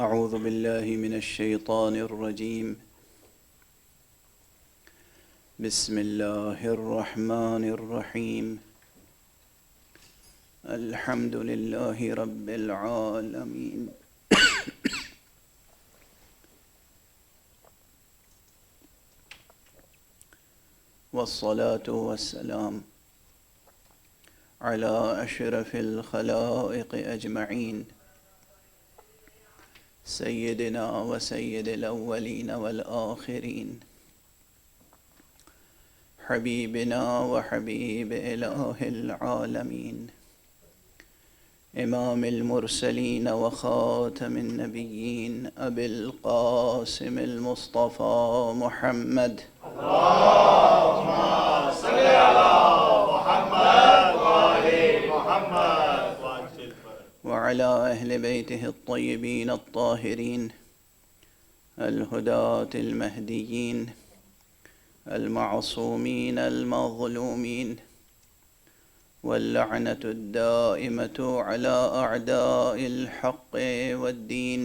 أعوذ بالله من الشيطان الرجيم. بسم الله الرحمن الرحيم. الحمد لله رب العالمين. والصلاة والسلام على أشرف الخلائق أجمعين، سيدنا وسيد الأولين والآخرين، حبيبنا وحبيب إله العالمين، إمام المرسلين وخاتم النبيين، أبي القاسم المصطفى محمد. اللهم صل على محمد وآل محمد وعلى أهل بيته الطيبين الطاهرين الهداة المهديين المعصومين المظلومين، واللعنة الدائمة على أعداء الحق والدين.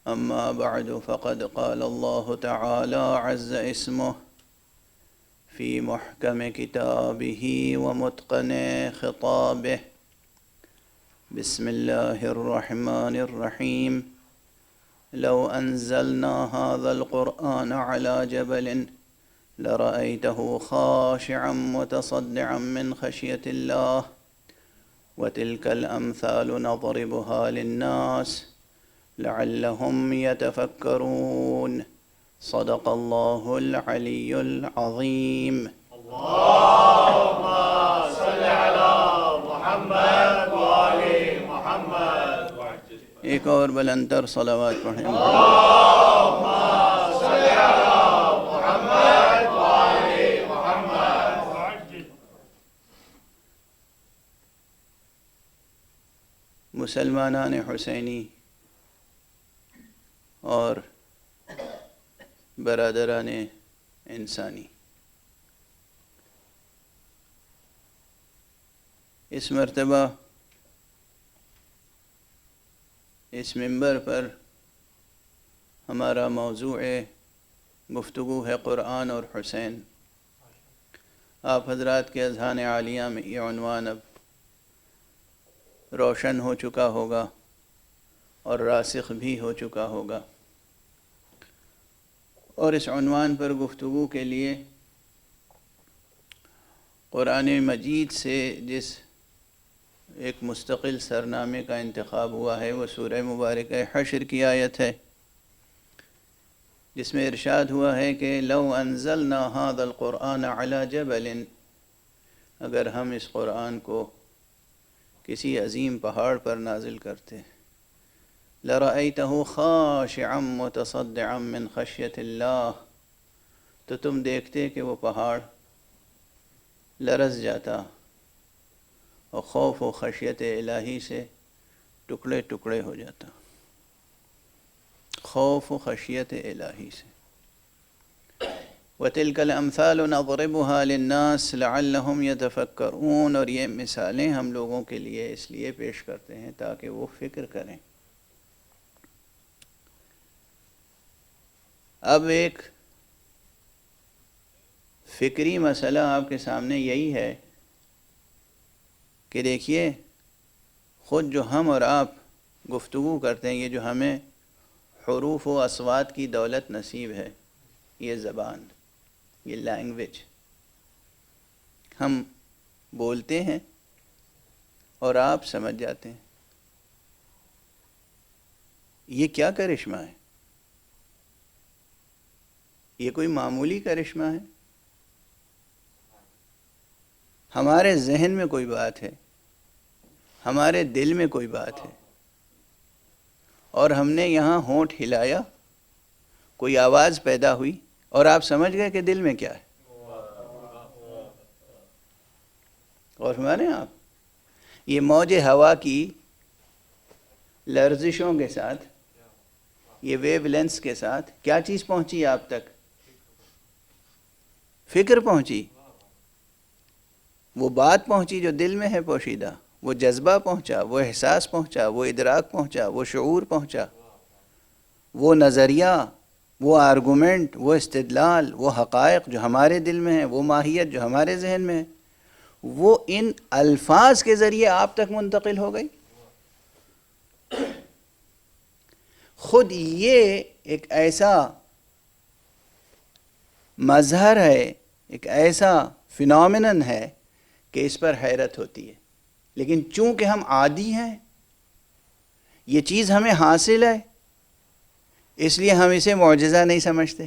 أما بعد، فقد قال الله تعالى عز اسمه في محكم كتابه ومتقن خطابه. بسم الله الرحمن الرحيم. لو أنزلنا هذا القرآن على جبل لرأيته خاشعا متصدعا من خشية الله، وتلك الأمثال نضربها للناس لعلهم يتفكرون. صدق الله العلي العظيم. اللهم صل على محمد وآل محمد. ایک اور بلندر صلوات پڑھیں. اللهم صل على محمد وآل محمد. مسلمانان حسینی اور برادران انسانی، اس مرتبہ اس منبر پر ہمارا موضوع گفتگو ہے قرآن اور حسین. آپ حضرات کے اذہان عالیہ میں یہ عنوان اب روشن ہو چکا ہوگا اور راسخ بھی ہو چکا ہوگا، اور اس عنوان پر گفتگو کے لیے قرآن مجید سے جس ایک مستقل سرنامے کا انتخاب ہوا ہے وہ سورہ مبارکہ حشر کی آیت ہے، جس میں ارشاد ہوا ہے کہ لو انزلنا هذا القرآن على جبل، اگر ہم اس قرآن کو کسی عظیم پہاڑ پر نازل کرتے، لرأيته خاشعا متصدعا من خشية اللہ، تو تم دیکھتے کہ وہ پہاڑ لرز جاتا اور خوف و خشیت الہی سے ٹکڑے ٹکڑے ہو جاتا. خوف و خشیت الہی سے. وَتِلْكَ الْأَمْثَالُ نَضْرِبُهَا لِلنَّاسِ لَعَلَّهُمْ يَتَفَكَّرُونَ، اور یہ مثالیں ہم لوگوں کے لیے اس لیے پیش کرتے ہیں تاکہ وہ فکر کریں. اب ایک فکری مسئلہ آپ کے سامنے یہی ہے کہ دیکھیے، خود جو ہم اور آپ گفتگو کرتے ہیں، یہ جو ہمیں حروف و اصوات کی دولت نصیب ہے، یہ زبان، یہ لینگویج، ہم بولتے ہیں اور آپ سمجھ جاتے ہیں. یہ کیا کرشمہ ہے؟ یہ کوئی معمولی کرشمہ ہے؟ ہمارے ذہن میں کوئی بات ہے، ہمارے دل میں کوئی بات ہے، اور ہم نے یہاں ہونٹ ہلایا، کوئی آواز پیدا ہوئی اور آپ سمجھ گئے کہ دل میں کیا ہے. اور ہمارے آپ یہ موج ہوا کی لرزشوں کے ساتھ، یہ ویو لینس کے ساتھ کیا چیز پہنچی آپ تک؟ فکر پہنچی، وہ بات پہنچی جو دل میں ہے پوشیدہ، وہ جذبہ پہنچا، وہ احساس پہنچا، وہ ادراک پہنچا، وہ شعور پہنچا، وہ نظریہ، وہ آرگومنٹ، وہ استدلال، وہ حقائق جو ہمارے دل میں ہیں، وہ ماہیت جو ہمارے ذہن میں ہے، وہ ان الفاظ کے ذریعے آپ تک منتقل ہو گئی۔ خود یہ ایک ایسا مظہر ہے، ایک ایسا فینومینن ہے کہ اس پر حیرت ہوتی ہے، لیکن چونکہ ہم عادی ہیں، یہ چیز ہمیں حاصل ہے، اس لیے ہم اسے معجزہ نہیں سمجھتے۔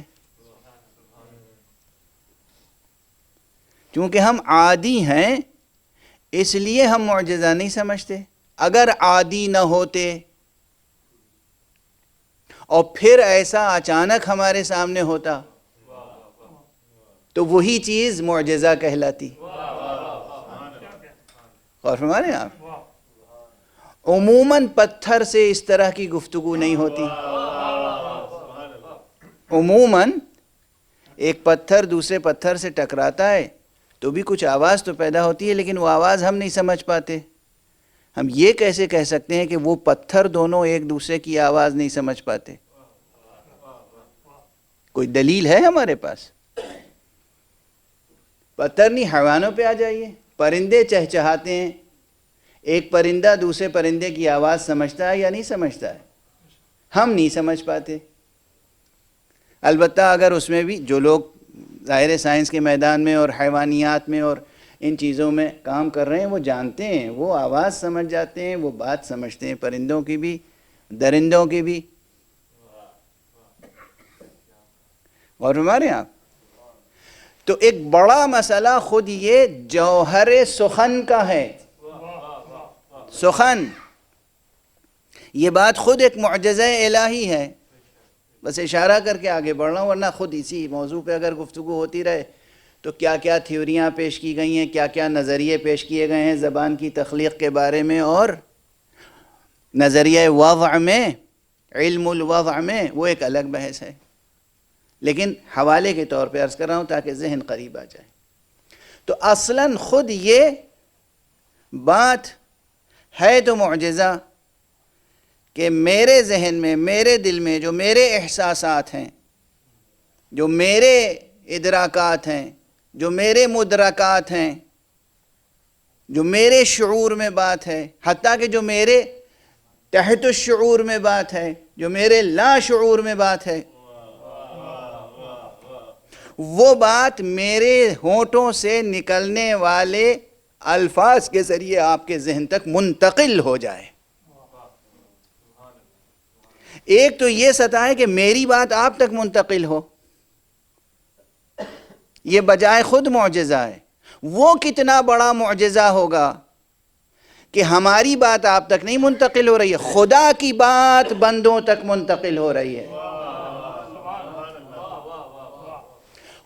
چونکہ ہم عادی ہیں اس لیے ہم معجزہ نہیں سمجھتے۔ اگر عادی نہ ہوتے اور پھر ایسا اچانک ہمارے سامنے ہوتا تو وہی چیز معجزہ کہلاتی۔ غور فرما رہے ہیں آپ؟ عموماً پتھر سے اس طرح کی گفتگو نہیں ہوتی۔ عموماً ایک پتھر دوسرے پتھر سے ٹکراتا ہے تو بھی کچھ آواز تو پیدا ہوتی ہے، لیکن وہ آواز ہم نہیں سمجھ پاتے۔ ہم یہ کیسے کہہ سکتے ہیں کہ وہ پتھر دونوں ایک دوسرے کی آواز نہیں سمجھ پاتے؟ کوئی دلیل ہے ہمارے پاس؟ پتھر نہیں، حیوانوں پہ آ جائیے، پرندے چہچہاتے ہیں، ایک پرندہ دوسرے پرندے کی آواز سمجھتا ہے یا نہیں سمجھتا ہے؟ ہم نہیں سمجھ پاتے۔ البتہ اگر اس میں بھی جو لوگ ظاہر سائنس کے میدان میں اور حیوانیات میں اور ان چیزوں میں کام کر رہے ہیں وہ جانتے ہیں، وہ آواز سمجھ جاتے ہیں، وہ بات سمجھتے ہیں، پرندوں کی بھی درندوں کی بھی۔ اور ہمارے آپ تو ایک بڑا مسئلہ خود یہ جوہر سخن کا ہے۔ سخن یہ بات خود ایک معجزہ الہی ہے۔ بس اشارہ کر کے آگے بڑھ رہا ہوں، ورنہ خود اسی موضوع پہ اگر گفتگو ہوتی رہے تو کیا کیا تھیوریاں پیش کی گئی ہیں، کیا کیا نظریے پیش کیے گئے ہیں زبان کی تخلیق کے بارے میں، اور نظریہ وضع میں، علم الوضع میں، وہ ایک الگ بحث ہے۔ لیکن حوالے کے طور پہ عرض کر رہا ہوں تاکہ ذہن قریب آ جائے۔ تو اصلاً خود یہ بات ہے تو معجزہ کہ میرے ذہن میں، میرے دل میں جو میرے احساسات ہیں، جو میرے ادراکات ہیں، جو میرے مدرکات ہیں، جو میرے شعور میں بات ہے، حتیٰ کہ جو میرے تحت الشعور میں بات ہے، جو میرے لا شعور میں بات ہے، وہ بات میرے ہونٹوں سے نکلنے والے الفاظ کے ذریعے آپ کے ذہن تک منتقل ہو جائے۔ ایک تو یہ سطح ہے کہ میری بات آپ تک منتقل ہو، یہ بجائے خود معجزہ ہے۔ وہ کتنا بڑا معجزہ ہوگا کہ ہماری بات آپ تک نہیں منتقل ہو رہی ہے، خدا کی بات بندوں تک منتقل ہو رہی ہے۔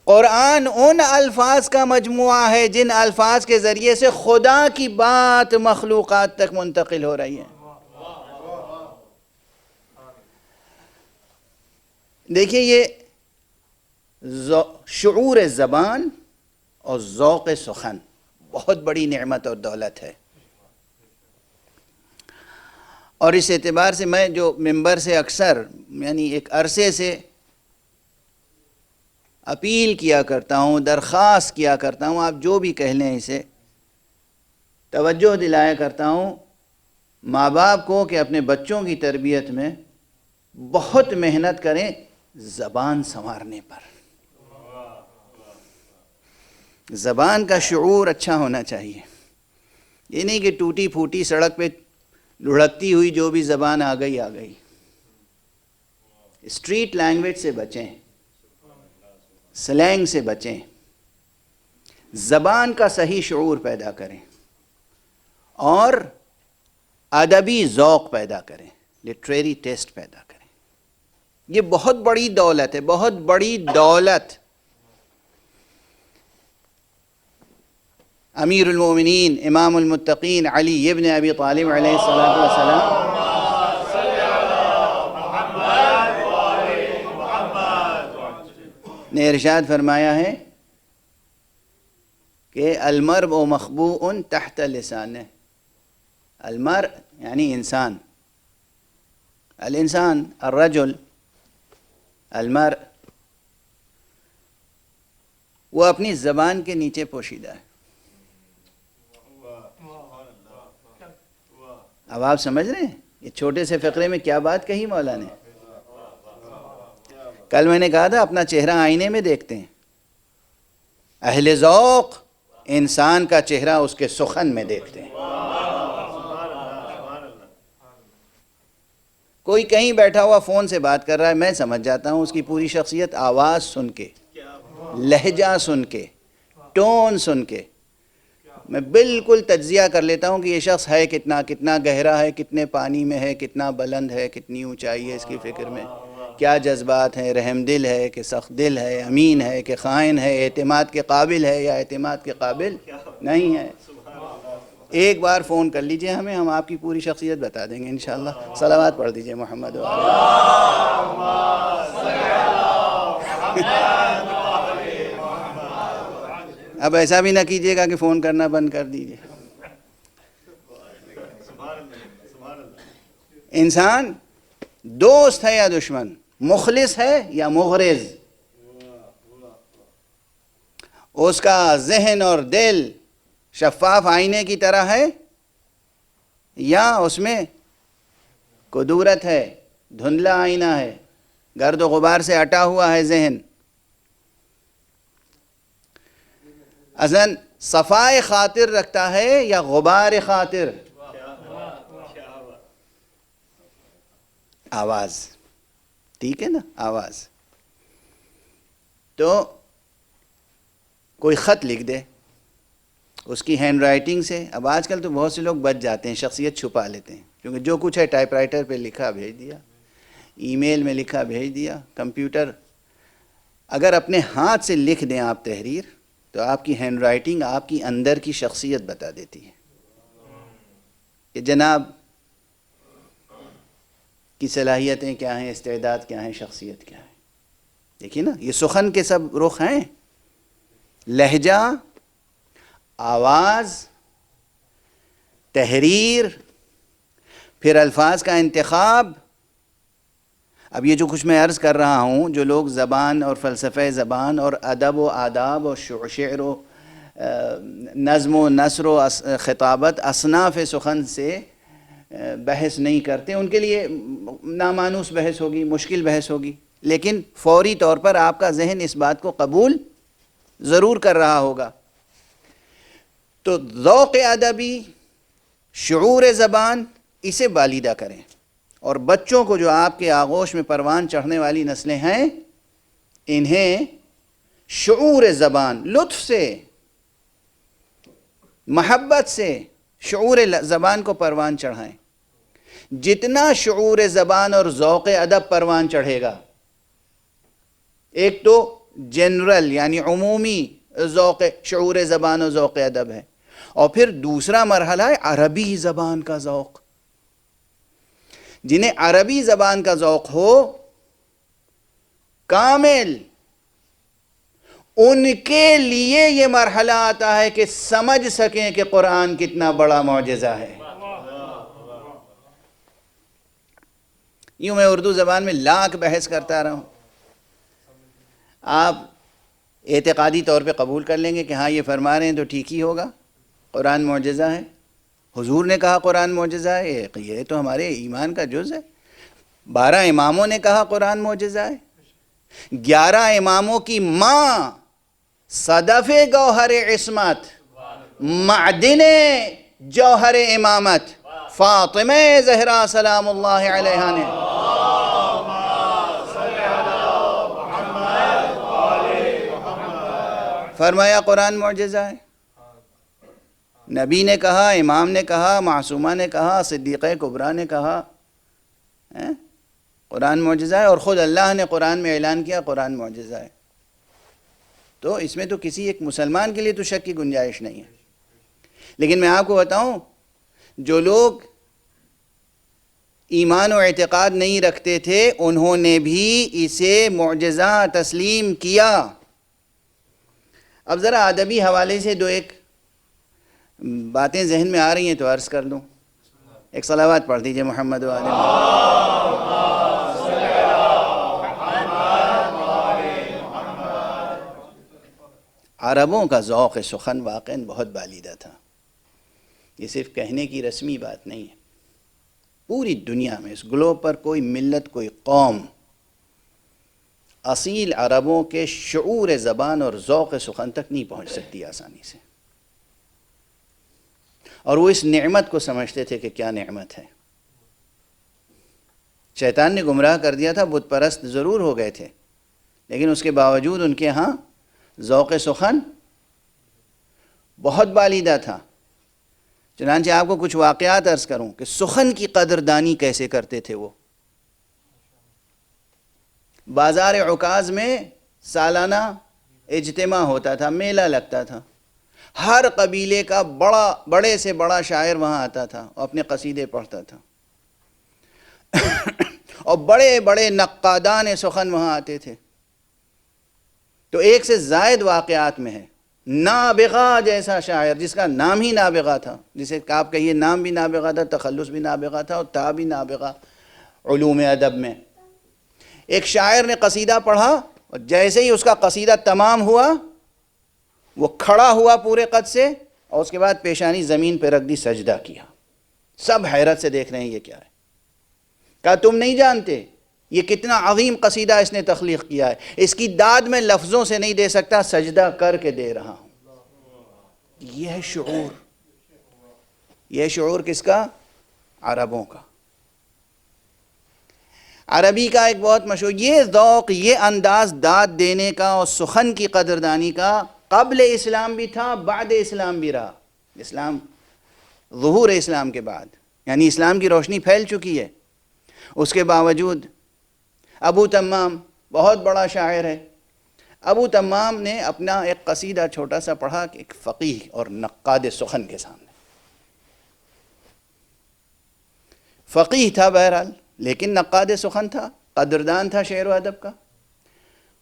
قرآن ان الفاظ کا مجموعہ ہے جن الفاظ کے ذریعے سے خدا کی بات مخلوقات تک منتقل ہو رہی ہے۔ دیکھیے یہ شعور زبان اور ذوق سخن بہت بڑی نعمت اور دولت ہے، اور اس اعتبار سے میں جو ممبر سے اکثر یعنی ایک عرصے سے اپیل کیا کرتا ہوں، درخواست کیا کرتا ہوں، آپ جو بھی کہہ لیں اسے، توجہ دلایا کرتا ہوں ماں باپ کو کہ اپنے بچوں کی تربیت میں بہت محنت کریں زبان سنوارنے پر۔ زبان کا شعور اچھا ہونا چاہیے، یہ نہیں کہ ٹوٹی پھوٹی سڑک پہ لڑکتی ہوئی جو بھی زبان آ گئی۔ اسٹریٹ لینگویج سے بچیں، سلینگ سے بچیں، زبان کا صحیح شعور پیدا کریں اور ادبی ذوق پیدا کریں، لٹریری ٹیسٹ پیدا کریں۔ یہ بہت بڑی دولت ہے، بہت بڑی دولت۔ امیر المومنین امام المتقین علی ابن ابی طالب علیہ السلام نے ارشاد فرمایا ہے کہ المرء مخبوء تحت لسانه، المرء یعنی انسان، الانسان الرجل، المرء، وہ اپنی زبان کے نیچے پوشیدہ ہے۔ اب آپ سمجھ رہے ہیں یہ چھوٹے سے فقرے میں کیا بات کہی مولا نے؟ کل میں نے کہا تھا اپنا چہرہ آئینے میں دیکھتے ہیں، اہل ذوق انسان کا چہرہ اس کے سخن میں دیکھتے ہیں۔ کوئی کہیں بیٹھا ہوا فون سے بات کر رہا ہے، میں سمجھ جاتا ہوں اس کی پوری شخصیت آواز سن کے، لہجہ سن کے، ٹون سن کے میں بالکل تجزیہ کر لیتا ہوں کہ یہ شخص ہے کتنا گہرا ہے، کتنے پانی میں ہے، کتنا بلند ہے، کتنی اونچائی ہے اس کی فکر میں، کیا جذبات ہیں، رحم دل ہے کہ سخت دل ہے، امین ہے کہ خائن ہے، اعتماد کے قابل ہے یا اعتماد کے قابل نہیں ہے۔ ایک بار فون کر لیجئے ہمیں، ہم آپ کی پوری شخصیت بتا دیں گے انشاءاللہ۔ صلوات پڑھ دیجئے محمد اب ایسا بھی نہ کیجئے گا کہ فون کرنا بند کر دیجئے۔ انسان دوست ہے یا دشمن، مخلص ہے یا مغرض، اس کا ذہن اور دل شفاف آئینے کی طرح ہے یا اس میں کدورت ہے، دھندلا آئینہ ہے، گرد و غبار سے اٹا ہوا ہے ذہن۔ اذن صفائے خاطر رکھتا ہے یا غبار خاطر؟ آواز، ٹھیک ہے نا، آواز۔ تو کوئی خط لکھ دے اس کی ہینڈ رائٹنگ سے، اب آج کل تو بہت سے لوگ بچ جاتے ہیں، شخصیت چھپا لیتے ہیں، کیونکہ جو کچھ ہے ٹائپ رائٹر پہ لکھا بھیج دیا، ای میل میں لکھا بھیج دیا، کمپیوٹر۔ اگر اپنے ہاتھ سے لکھ دیں آپ تحریر تو آپ کی ہینڈ رائٹنگ آپ کی اندر کی شخصیت بتا دیتی ہے کہ جناب کی صلاحیتیں کیا ہیں، استعداد کیا ہیں، شخصیت کیا ہے۔ دیکھیے نا، یہ سخن کے سب رخ ہیں، لہجہ، آواز، تحریر، پھر الفاظ کا انتخاب۔ اب یہ جو کچھ میں عرض کر رہا ہوں، جو لوگ زبان اور فلسفہ زبان اور ادب و آداب و شعر و نظم و نثر و خطابت، اصناف سخن سے بحث نہیں کرتے، ان کے لیے نامانوس بحث ہوگی، مشکل بحث ہوگی، لیکن فوری طور پر آپ کا ذہن اس بات کو قبول ضرور کر رہا ہوگا۔ تو ذوق ادبی، شعور زبان، اسے بالیدہ کریں، اور بچوں کو جو آپ کے آغوش میں پروان چڑھنے والی نسلیں ہیں، انہیں شعور زبان، لطف سے، محبت سے شعور زبان کو پروان چڑھائیں۔ جتنا شعور زبان اور ذوق ادب پروان چڑھے گا، ایک تو جنرل یعنی عمومی ذوق شعور زبان و ذوق ادب ہے، اور پھر دوسرا مرحلہ ہے عربی زبان کا ذوق۔ جنہیں عربی زبان کا ذوق ہو کامل، ان کے لیے یہ مرحلہ آتا ہے کہ سمجھ سکیں کہ قرآن کتنا بڑا معجزہ ہے۔ یوں میں اردو زبان میں لاکھ بحث کرتا رہا ہوں، آپ اعتقادی طور پہ قبول کر لیں گے کہ ہاں یہ فرما رہے ہیں تو ٹھیک ہی ہوگا، قرآن معجزہ ہے، حضور نے کہا قرآن معجزہ ہے، یہ تو ہمارے ایمان کا جز ہے۔ 12 اماموں نے کہا قرآن معجزہ ہے، 11 اماموں کی ماں صدف گوہر عصمت، معدن جوہر امامت، فاطمہ زہرا سلام اللہ علیہا نے فرمایا قرآن معجزہ ہے۔ نبی نے کہا، امام نے کہا، معصومہ نے کہا، صدیقہ کبریٰ نے کہا قرآن معجزہ ہے، اور خود اللہ نے قرآن میں اعلان کیا قرآن معجزہ ہے۔ تو اس میں تو کسی ایک مسلمان کے لیے تو شک کی گنجائش نہیں ہے۔ لیکن میں آپ کو بتاؤں، جو لوگ ایمان و اعتقاد نہیں رکھتے تھے، انہوں نے بھی اسے معجزہ تسلیم کیا۔ اب ذرا ادبی حوالے سے دو ایک باتیں ذہن میں آ رہی ہیں تو عرض کر دوں۔ ایک صلوات پڑھ دیجئے محمد و آل محمد۔ عربوں کا ذوق سخن واقعاً بہت بالیدہ تھا، یہ صرف کہنے کی رسمی بات نہیں ہے۔ پوری دنیا میں اس گلوب پر کوئی ملت، کوئی قوم اصیل عربوں کے شعور زبان اور ذوق سخن تک نہیں پہنچ سکتی آسانی سے، اور وہ اس نعمت کو سمجھتے تھے کہ کیا نعمت ہے۔ شیطان نے گمراہ کر دیا تھا، بت پرست ضرور ہو گئے تھے، لیکن اس کے باوجود ان کے ہاں ذوق سخن بہت بالیدہ تھا۔ چنانچہ آپ کو کچھ واقعات عرض کروں کہ سخن کی قدردانی کیسے کرتے تھے وہ۔ بازار عکاظ میں سالانہ اجتماع ہوتا تھا، میلہ لگتا تھا، ہر قبیلے کا بڑے سے بڑا شاعر وہاں آتا تھا اور اپنے قصیدے پڑھتا تھا، اور بڑے بڑے نقادان سخن وہاں آتے تھے۔ تو ایک سے زائد واقعات میں ہے نابغہ جیسا شاعر، جس کا نام ہی نابغہ تھا، جسے آپ کہیے نام بھی نابغہ تھا، تخلص بھی نابغہ تھا، اور تھا بھی نابغہ علوم ادب میں۔ ایک شاعر نے قصیدہ پڑھا، اور جیسے ہی اس کا قصیدہ تمام ہوا وہ کھڑا ہوا پورے قد سے، اور اس کے بعد پیشانی زمین پہ رکھ دی، سجدہ کیا۔ سب حیرت سے دیکھ رہے ہیں یہ کیا ہے۔ کہا تم نہیں جانتے یہ کتنا عظیم قصیدہ اس نے تخلیق کیا ہے، اس کی داد میں لفظوں سے نہیں دے سکتا، سجدہ کر کے دے رہا ہوں۔ یہ ہے شعور، یہ شعور کس کا؟ عربوں کا۔ عربی کا ایک بہت مشہور یہ ذوق، یہ انداز داد دینے کا اور سخن کی قدردانی کا قبل اسلام بھی تھا، بعد اسلام بھی رہا۔ اسلام، ظہور اسلام کے بعد، یعنی اسلام کی روشنی پھیل چکی ہے، اس کے باوجود ابو تمام بہت بڑا شاعر ہے۔ ابو تمام نے اپنا ایک قصیدہ چھوٹا سا پڑھا کہ ایک فقیہ اور نقاد سخن کے سامنے۔ فقیہ تھا بہرحال، لیکن نقاد سخن تھا، قدردان تھا شعر و ادب کا۔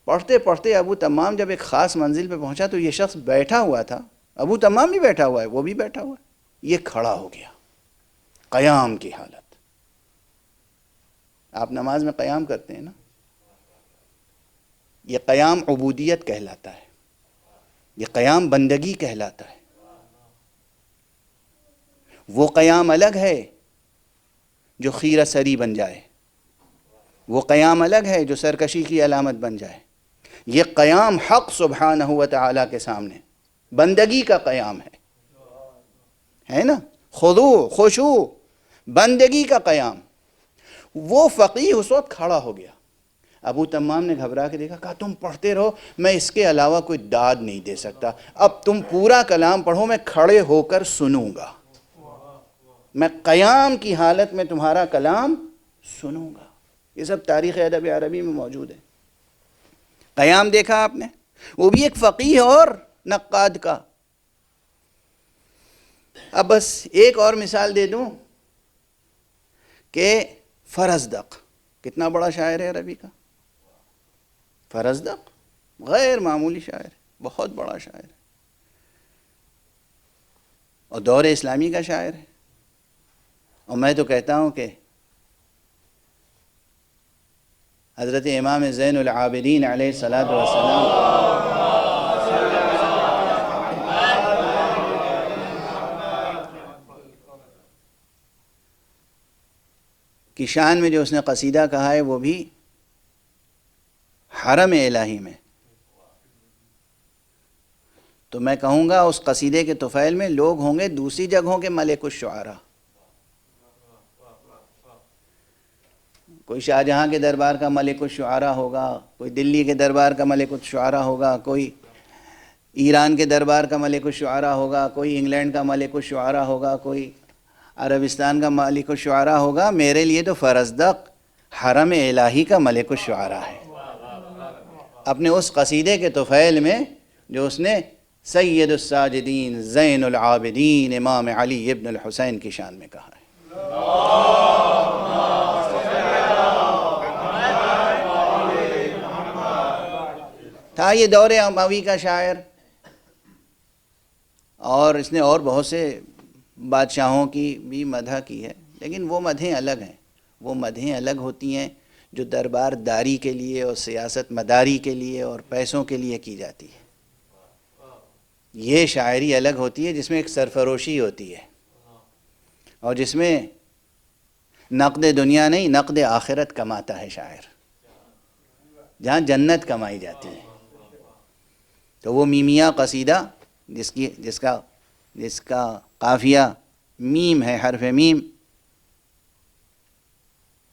پڑھتے پڑھتے ابو تمام جب ایک خاص منزل پہ پہنچا تو یہ شخص بیٹھا ہوا تھا، ابو تمام بھی بیٹھا ہوا ہے، وہ بھی بیٹھا ہوا ہے، یہ کھڑا ہو گیا، قیام کی حالت۔ آپ نماز میں قیام کرتے ہیں نا، یہ قیام عبودیت کہلاتا ہے، یہ قیام بندگی کہلاتا ہے۔ وہ قیام الگ ہے جو خیرہ سری بن جائے، وہ قیام الگ ہے جو سرکشی کی علامت بن جائے۔ یہ قیام حق سبحانہ و تعالیٰ کے سامنے بندگی کا قیام ہے نا، خضوع، خشوع، بندگی کا قیام۔ وہ فقیہ اس وقت کھڑا ہو گیا۔ ابو تمام نے گھبرا کے دیکھا، کہا تم پڑھتے رہو، میں اس کے علاوہ کوئی داد نہیں دے سکتا، اب تم پورا کلام پڑھو، میں کھڑے ہو کر سنوں گا، میں قیام کی حالت میں تمہارا کلام سنوں گا۔ یہ سب تاریخ ادب عربی میں موجود ہے۔ قیام دیکھا آپ نے، وہ بھی ایک فقیہ اور نقاد کا۔ اب بس ایک اور مثال دے دوں کہ فرزدق کتنا بڑا شاعر ہے عربی کا۔ فرزدق غیر معمولی شاعر ہے، بہت بڑا شاعر ہے، اور دور اسلامی کا شاعر ہے۔ اور میں تو کہتا ہوں کہ حضرت امام زین العابدین علیہ الصلاۃ والسلام کی شان میں جو اس نے قصیدہ کہا ہے وہ بھی حرم الہی میں، تو میں کہوں گا اس قصیدے کے طفیل میں لوگ ہوں گے دوسری جگہوں کے ملک الشعراء۔ کوئی شاہجہاں کے دربار کا ملک الشعراء ہوگا، کوئی دلی کے دربار کا ملک الشعراء ہوگا، کوئی ایران کے دربار کا ملک الشعراء ہوگا، کوئی انگلینڈ کا ملک الشعراء ہوگا، کوئی عربستان کا ملک الشعراء ہوگا۔ میرے لیے تو فرزدق حرم الہی کا ملک الشعراء ہے، اپنے اس قصیدے کے طفیل میں جو اس نے سید الساجدین زین العابدین امام علی ابن الحسین کی شان میں کہا ہے۔ تھا یہ دور اموی کا شاعر، اور اس نے اور بہت سے بادشاہوں کی بھی مدح کی ہے، لیکن وہ مدحیں الگ ہیں. وہ مدحیں الگ ہوتی ہیں جو دربار داری کے لیے اور سیاست مداری کے لیے اور پیسوں کے لیے کی جاتی ہے. یہ شاعری الگ ہوتی ہے جس میں ایک سرفروشی ہوتی ہے اور جس میں نقد دنیا نہیں نقد آخرت کماتا ہے شاعر، جہاں جنت کمائی جاتی ہے. تو وہ میمیہ قصیدہ جس کا قافیہ میم ہے، حرف میم،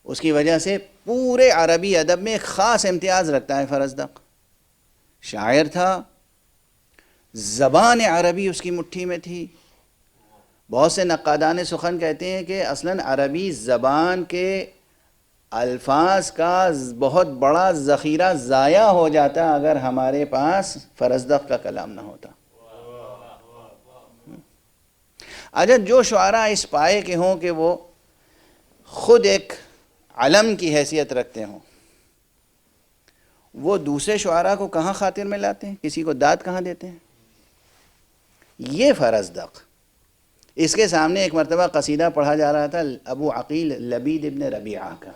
اس کی وجہ سے پورے عربی ادب میں ایک خاص امتیاز رکھتا ہے. فرزدق شاعر تھا، زبان عربی اس کی مٹھی میں تھی. بہت سے نقادان سخن کہتے ہیں کہ اصلاً عربی زبان کے الفاظ کا بہت بڑا ذخیرہ ضائع ہو جاتا اگر ہمارے پاس فرزدق کا کلام نہ ہوتا. اچھا، جو شعراء اس پائے کے ہوں کہ وہ خود ایک علم کی حیثیت رکھتے ہوں، وہ دوسرے شعراء کو کہاں خاطر میں لاتے ہیں، کسی کو داد کہاں دیتے ہیں؟ یہ فرزدق. اس کے سامنے ایک مرتبہ قصیدہ پڑھا جا رہا تھا ابو عقیل لبید ابن ربیعہ کا،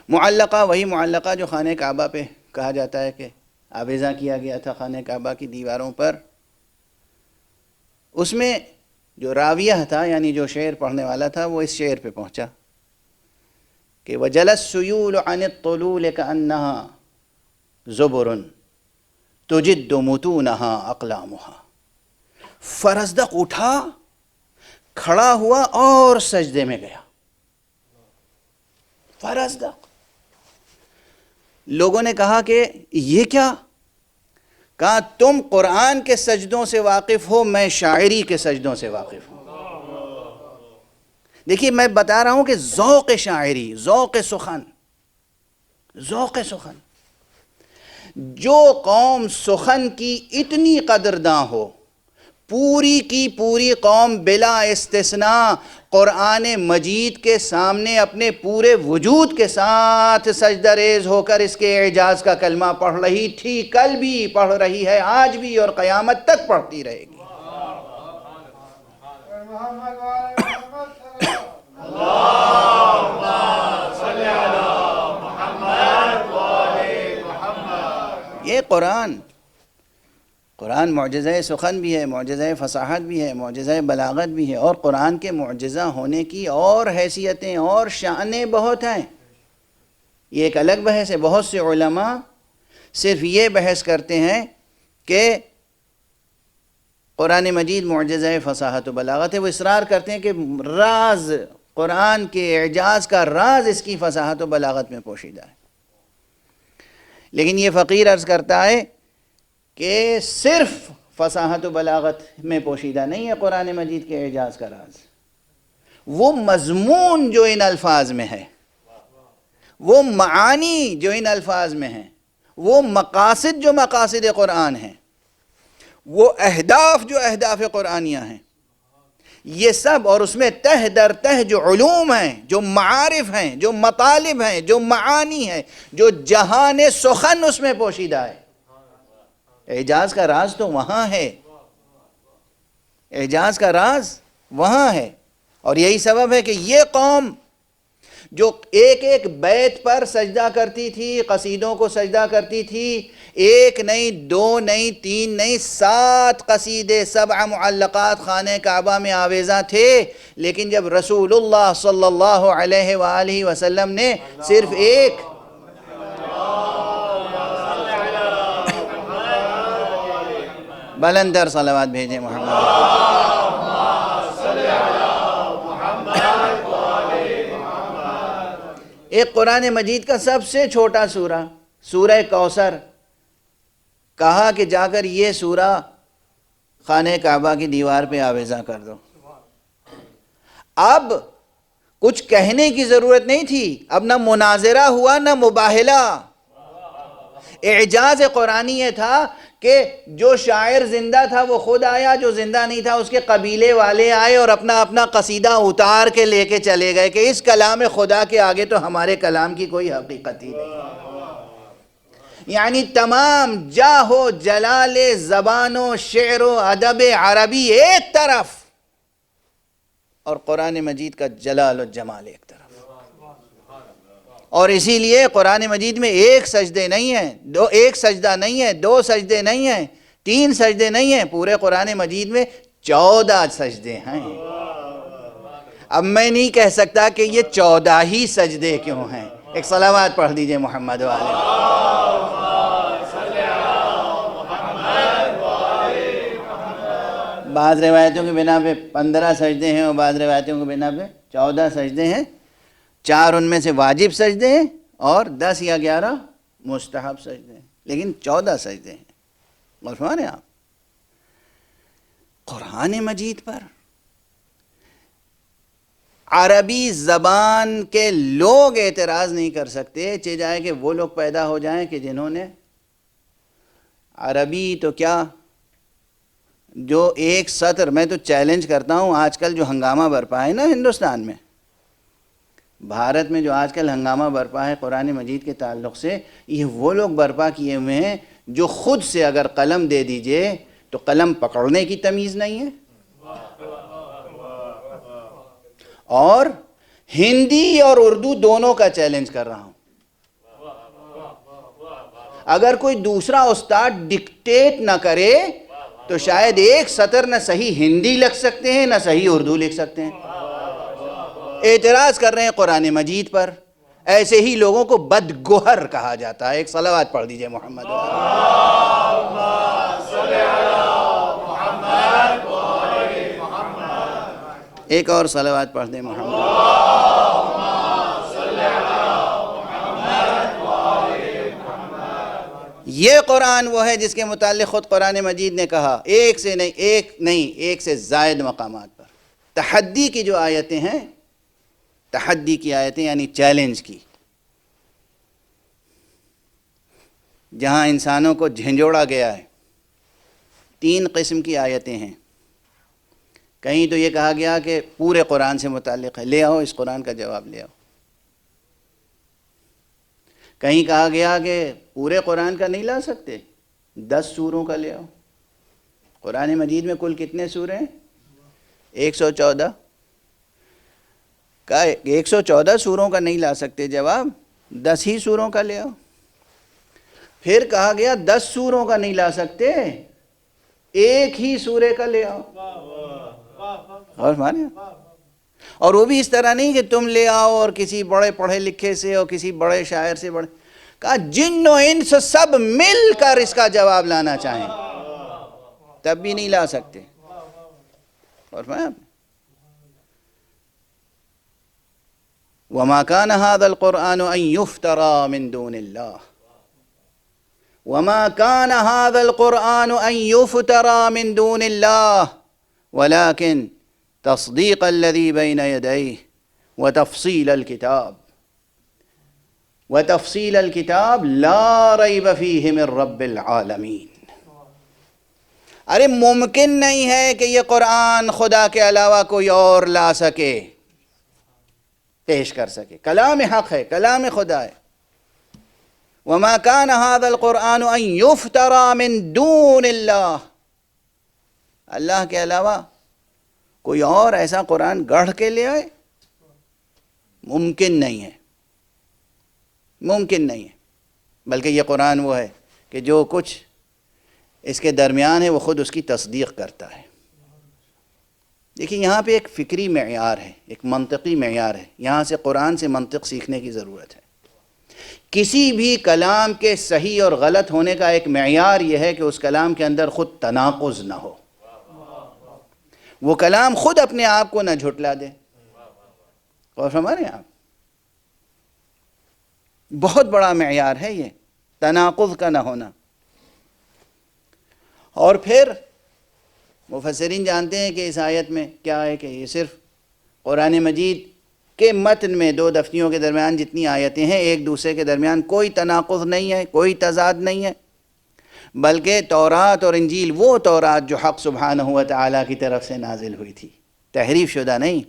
معلقہ، وہی معلقہ جو خانہ کعبہ پہ کہا جاتا ہے کہ آویزاں کیا گیا تھا خانہ کعبہ کی دیواروں پر. اس میں جو راویہ تھا، یعنی جو شعر پڑھنے والا تھا، وہ اس شعر پہ پہنچا کہ وَجَلَ السُّيُولُ عَنِ الطُّلُولِ كَأَنَّهَا زُبُرٌ تُجِدُّ مُتُونَهَا أَقْلَامُهَا. فرزدق اٹھا، کھڑا ہوا اور سجدے میں گیا. فرزدق. لوگوں نے کہا کہ یہ کیا؟ کہا تم قرآن کے سجدوں سے واقف ہو، میں شاعری کے سجدوں سے واقف ہوں. دیکھیے میں بتا رہا ہوں کہ ذوق شاعری، ذوق سخن، ذوق سخن. جو قوم سخن کی اتنی قدرداں ہو، پوری کی پوری قوم بلا استثناء قرآن مجید کے سامنے اپنے پورے وجود کے ساتھ سجدہ ریز ہو کر اس کے اعجاز کا کلمہ پڑھ رہی تھی، کل بھی پڑھ رہی ہے، آج بھی اور قیامت تک پڑھتی رہے گی. یہ قرآن معجزہ سخن بھی ہے، معجزہ فصاحت بھی ہے، معجزہ بلاغت بھی ہے، اور قرآن کے معجزہ ہونے کی اور حیثیتیں اور شانیں بہت ہیں. یہ ایک الگ بحث ہے. بہت سے علماء صرف یہ بحث کرتے ہیں کہ قرآن مجید معجزہ فصاحت و بلاغت ہے. وہ اصرار کرتے ہیں کہ راز قرآن کے اعجاز کا راز اس کی فصاحت و بلاغت میں پوشیدہ ہے. لیکن یہ فقیر عرض کرتا ہے کہ صرف فصاحت و بلاغت میں پوشیدہ نہیں ہے قرآن مجید کے اعجاز کا راز. وہ مضمون جو ان الفاظ میں ہے، وہ معانی جو ان الفاظ میں ہیں، وہ مقاصد جو مقاصد قرآن ہیں، وہ اہداف جو اہداف قرآنیہ ہیں، یہ سب، اور اس میں تہ در تہ جو علوم ہیں، جو معارف ہیں، جو مطالب ہیں، جو معانی ہیں، جو جہان سخن اس میں پوشیدہ ہے. اعجاز کا راز تو وہاں ہے، اعجاز کا راز وہاں ہے. اور یہی سبب ہے کہ یہ قوم جو ایک ایک بیت پر سجدہ کرتی تھی، قصیدوں کو سجدہ کرتی تھی، ایک نہیں، دو نہیں، تین نہیں، 7 قصیدے، 7 معلقات خانہ کعبہ میں آویزاں تھے. لیکن جب رسول اللہ صلی اللہ علیہ وآلہ وسلم نے صرف ایک بلندر صلوات بھیجے محمد، ایک قرآن مجید کا سب سے چھوٹا سورہ، سورہ کوثر، کہا کہ جا کر یہ سورہ خانہ کعبہ کی دیوار پہ آویزاں کر دو. اب کچھ کہنے کی ضرورت نہیں تھی، اب نہ مناظرہ ہوا نہ مباہلہ. اعجاز قرآنی یہ تھا کہ جو شاعر زندہ تھا وہ خود آیا، جو زندہ نہیں تھا اس کے قبیلے والے آئے اور اپنا اپنا قصیدہ اتار کے لے کے چلے گئے کہ اس کلام خدا کے آگے تو ہمارے کلام کی کوئی حقیقت ہی نہیں. یعنی تمام جاہ و جلال زبان و شعر و ادب عربی ایک طرف، اور قرآن مجید کا جلال و جمال ایک طرف. اور اسی لیے قرآن مجید میں ایک سجدے نہیں ہیں، ایک سجدہ نہیں ہے، 2 سجدے نہیں ہیں، 3 سجدے نہیں ہیں، پورے قرآن مجید میں 14 سجدے ہیں. اب میں نہیں کہہ سکتا کہ یہ 14 ہی سجدے کیوں ہیں. ایک صلوات پڑھ دیجئے محمد والے. بعض روایتوں کی بنا پہ 15 سجدے ہیں اور بعض روایتوں کی بنا پہ 14 سجدے ہیں. 4 ان میں سے واجب سجدے ہیں اور 10 یا 11 مستحب سجدے ہیں، لیکن 14 سجدے ہیں. غور فرمائیں آپ، قرآن مجید پر عربی زبان کے لوگ اعتراض نہیں کر سکتے، چاہے جائے کہ وہ لوگ پیدا ہو جائیں کہ جنہوں نے عربی تو کیا، جو ایک سطر، میں تو چیلنج کرتا ہوں، آج کل جو ہنگامہ برپا ہے نا ہندوستان میں، بھارت میں جو آج کل ہنگامہ برپا ہے قرآن مجید کے تعلق سے، یہ وہ لوگ برپا کیے ہوئے ہیں جو خود سے اگر قلم دے دیجئے تو قلم پکڑنے کی تمیز نہیں ہے، اور ہندی اور اردو دونوں کا چیلنج کر رہا ہوں. اگر کوئی دوسرا استاد ڈکٹیٹ نہ کرے تو شاید ایک سطر نہ صحیح ہندی لکھ سکتے ہیں نہ صحیح اردو لکھ سکتے ہیں. اعتراض کر رہے ہیں قرآن مجید پر. ایسے ہی لوگوں کو بدگوہر کہا جاتا ہے. ایک صلوات پڑھ دیجئے محمد. ایک اور صلوات پڑھ دیں محمد. یہ قرآن وہ ہے جس کے متعلق خود قرآن مجید نے کہا، ایک سے زائد مقامات پر تحدی کی جو آیتیں ہیں، تحدی کی آیتیں یعنی چیلنج کی، جہاں انسانوں کو جھنجھوڑا گیا ہے. 3 قسم کی آیتیں ہیں. کہیں تو یہ کہا گیا کہ پورے قرآن سے متعلق ہے، لے آؤ اس قرآن کا جواب لے آؤ. کہیں کہا گیا کہ پورے قرآن کا نہیں لا سکتے، 10 سوروں کا لے آؤ. قرآن مجید میں کل کتنے سورے ہیں؟ 114. کہا 114 سوروں کا نہیں لا سکتے، جواب 10 ہی سوروں کا لے آؤ. پھر کہا گیا 10 سوروں کا نہیں لا سکتے، ایک ہی سورے کا لے آؤ. اور مانے، اور وہ بھی اس طرح نہیں کہ تم لے آؤ اور کسی بڑے پڑھے لکھے سے اور کسی بڑے شاعر سے بڑے. کہا جن و انس سب مل کر اس کا جواب لانا چاہیں تب بھی نہیں لا سکتے. اور میں وَمَا كَانَ هَذَا الْقُرْآنُ أَن يُفْتَرَى مِن دُونِ اللَّهِ وَمَا كَانَ هَذَا الْقُرْآنُ أَن يُفْتَرَى مِن دُونِ اللَّهِ وَلَكِنْ تصديق الذي بين يديه وتفصيل الكتاب لا ريب فيه من رب العالمين. ارے ممکن نہیں ہے کہ یہ قرآن خدا کے علاوہ کوئی اور لا سکے، پیش کر سکے. کلام حق ہے، کلام خدا ہے. وما كان هذا القرآن ان يفترى من دون اللہ، اللہ کے علاوہ کوئی اور ایسا قرآن گڑھ کے لے آئے؟ ممکن نہیں ہے، ممکن نہیں ہے. بلکہ یہ قرآن وہ ہے کہ جو کچھ اس کے درمیان ہے وہ خود اس کی تصدیق کرتا ہے. دیکھیں یہاں پہ ایک فکری معیار ہے، ایک منطقی معیار ہے. یہاں سے قرآن سے منطق سیکھنے کی ضرورت ہے. کسی بھی کلام کے صحیح اور غلط ہونے کا ایک معیار یہ ہے کہ اس کلام کے اندر خود تناقض نہ ہو، وہ کلام خود اپنے آپ کو نہ جھٹلا دے. اور ہمارے آپ بہت بڑا معیار ہے یہ، تناقض کا نہ ہونا. اور پھر مفسرین جانتے ہیں کہ اس آیت میں کیا ہے، کہ یہ صرف قرآن مجید کے متن میں 2 دفتیوں کے درمیان جتنی آیتیں ہیں ایک دوسرے کے درمیان کوئی تناقض نہیں ہے، کوئی تضاد نہیں ہے، بلکہ تورات اور انجیل وہ تورات جو حق سبحانہ و تعالیٰ کی طرف سے نازل ہوئی تھی، تحریف شدہ نہیں،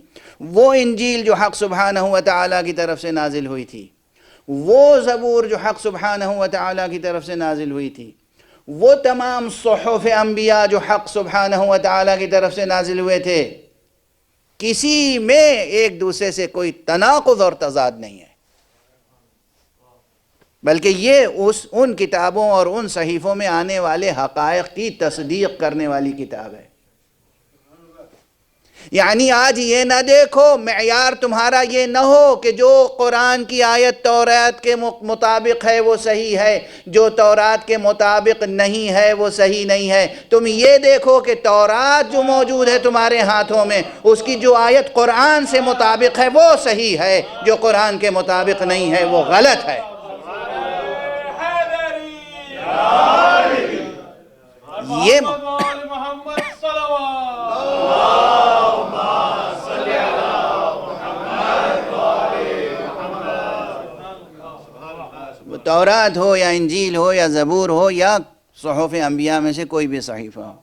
وہ انجیل جو حق سبحانہ و تعالیٰ کی طرف سے نازل ہوئی تھی، وہ زبور جو حق سبحانہ و تعالیٰ کی طرف سے نازل ہوئی تھی، وہ تمام صحف انبیاء جو حق سبحانہ و تعالیٰ کی طرف سے نازل ہوئے تھے، کسی میں ایک دوسرے سے کوئی تناقض اور تضاد نہیں ہے، بلکہ یہ ان کتابوں اور ان صحیفوں میں آنے والے حقائق کی تصدیق کرنے والی کتاب ہے۔ یعنی آج یہ نہ دیکھو، معیار تمہارا یہ نہ ہو کہ جو قرآن کی آیت تورات کے مطابق ہے وہ صحیح ہے، جو تورات کے مطابق نہیں ہے وہ صحیح نہیں ہے۔ تم یہ دیکھو کہ تورات جو موجود ہے تمہارے ہاتھوں میں، اس کی جو آیت قرآن سے مطابق ہے وہ صحیح ہے، جو قرآن کے مطابق نہیں ہے وہ غلط ہے۔ یہ تورات ہو یا انجیل ہو یا زبور ہو یا صحف انبیاء میں سے کوئی بھی صحیفہ ہو،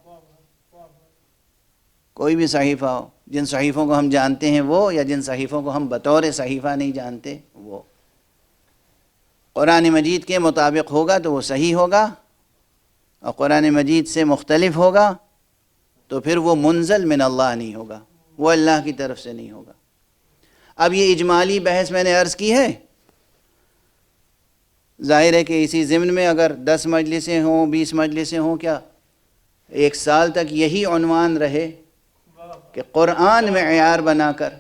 کوئی بھی صحیفہ ہو، جن صحیفوں کو ہم جانتے ہیں وہ، یا جن صحیفوں کو ہم بطور صحیفہ نہیں جانتے وہ، قرآن مجید کے مطابق ہوگا تو وہ صحیح ہوگا، اور قرآن مجید سے مختلف ہوگا تو پھر وہ منزل من اللہ نہیں ہوگا، وہ اللہ کی طرف سے نہیں ہوگا۔ اب یہ اجمالی بحث میں نے عرض کی ہے، ظاہر ہے کہ اسی ضمن میں اگر 10 مجلسیں ہوں، 20 مجلسیں ہوں، کیا 1 سال تک یہی عنوان رہے کہ قرآن معیار بنا کر،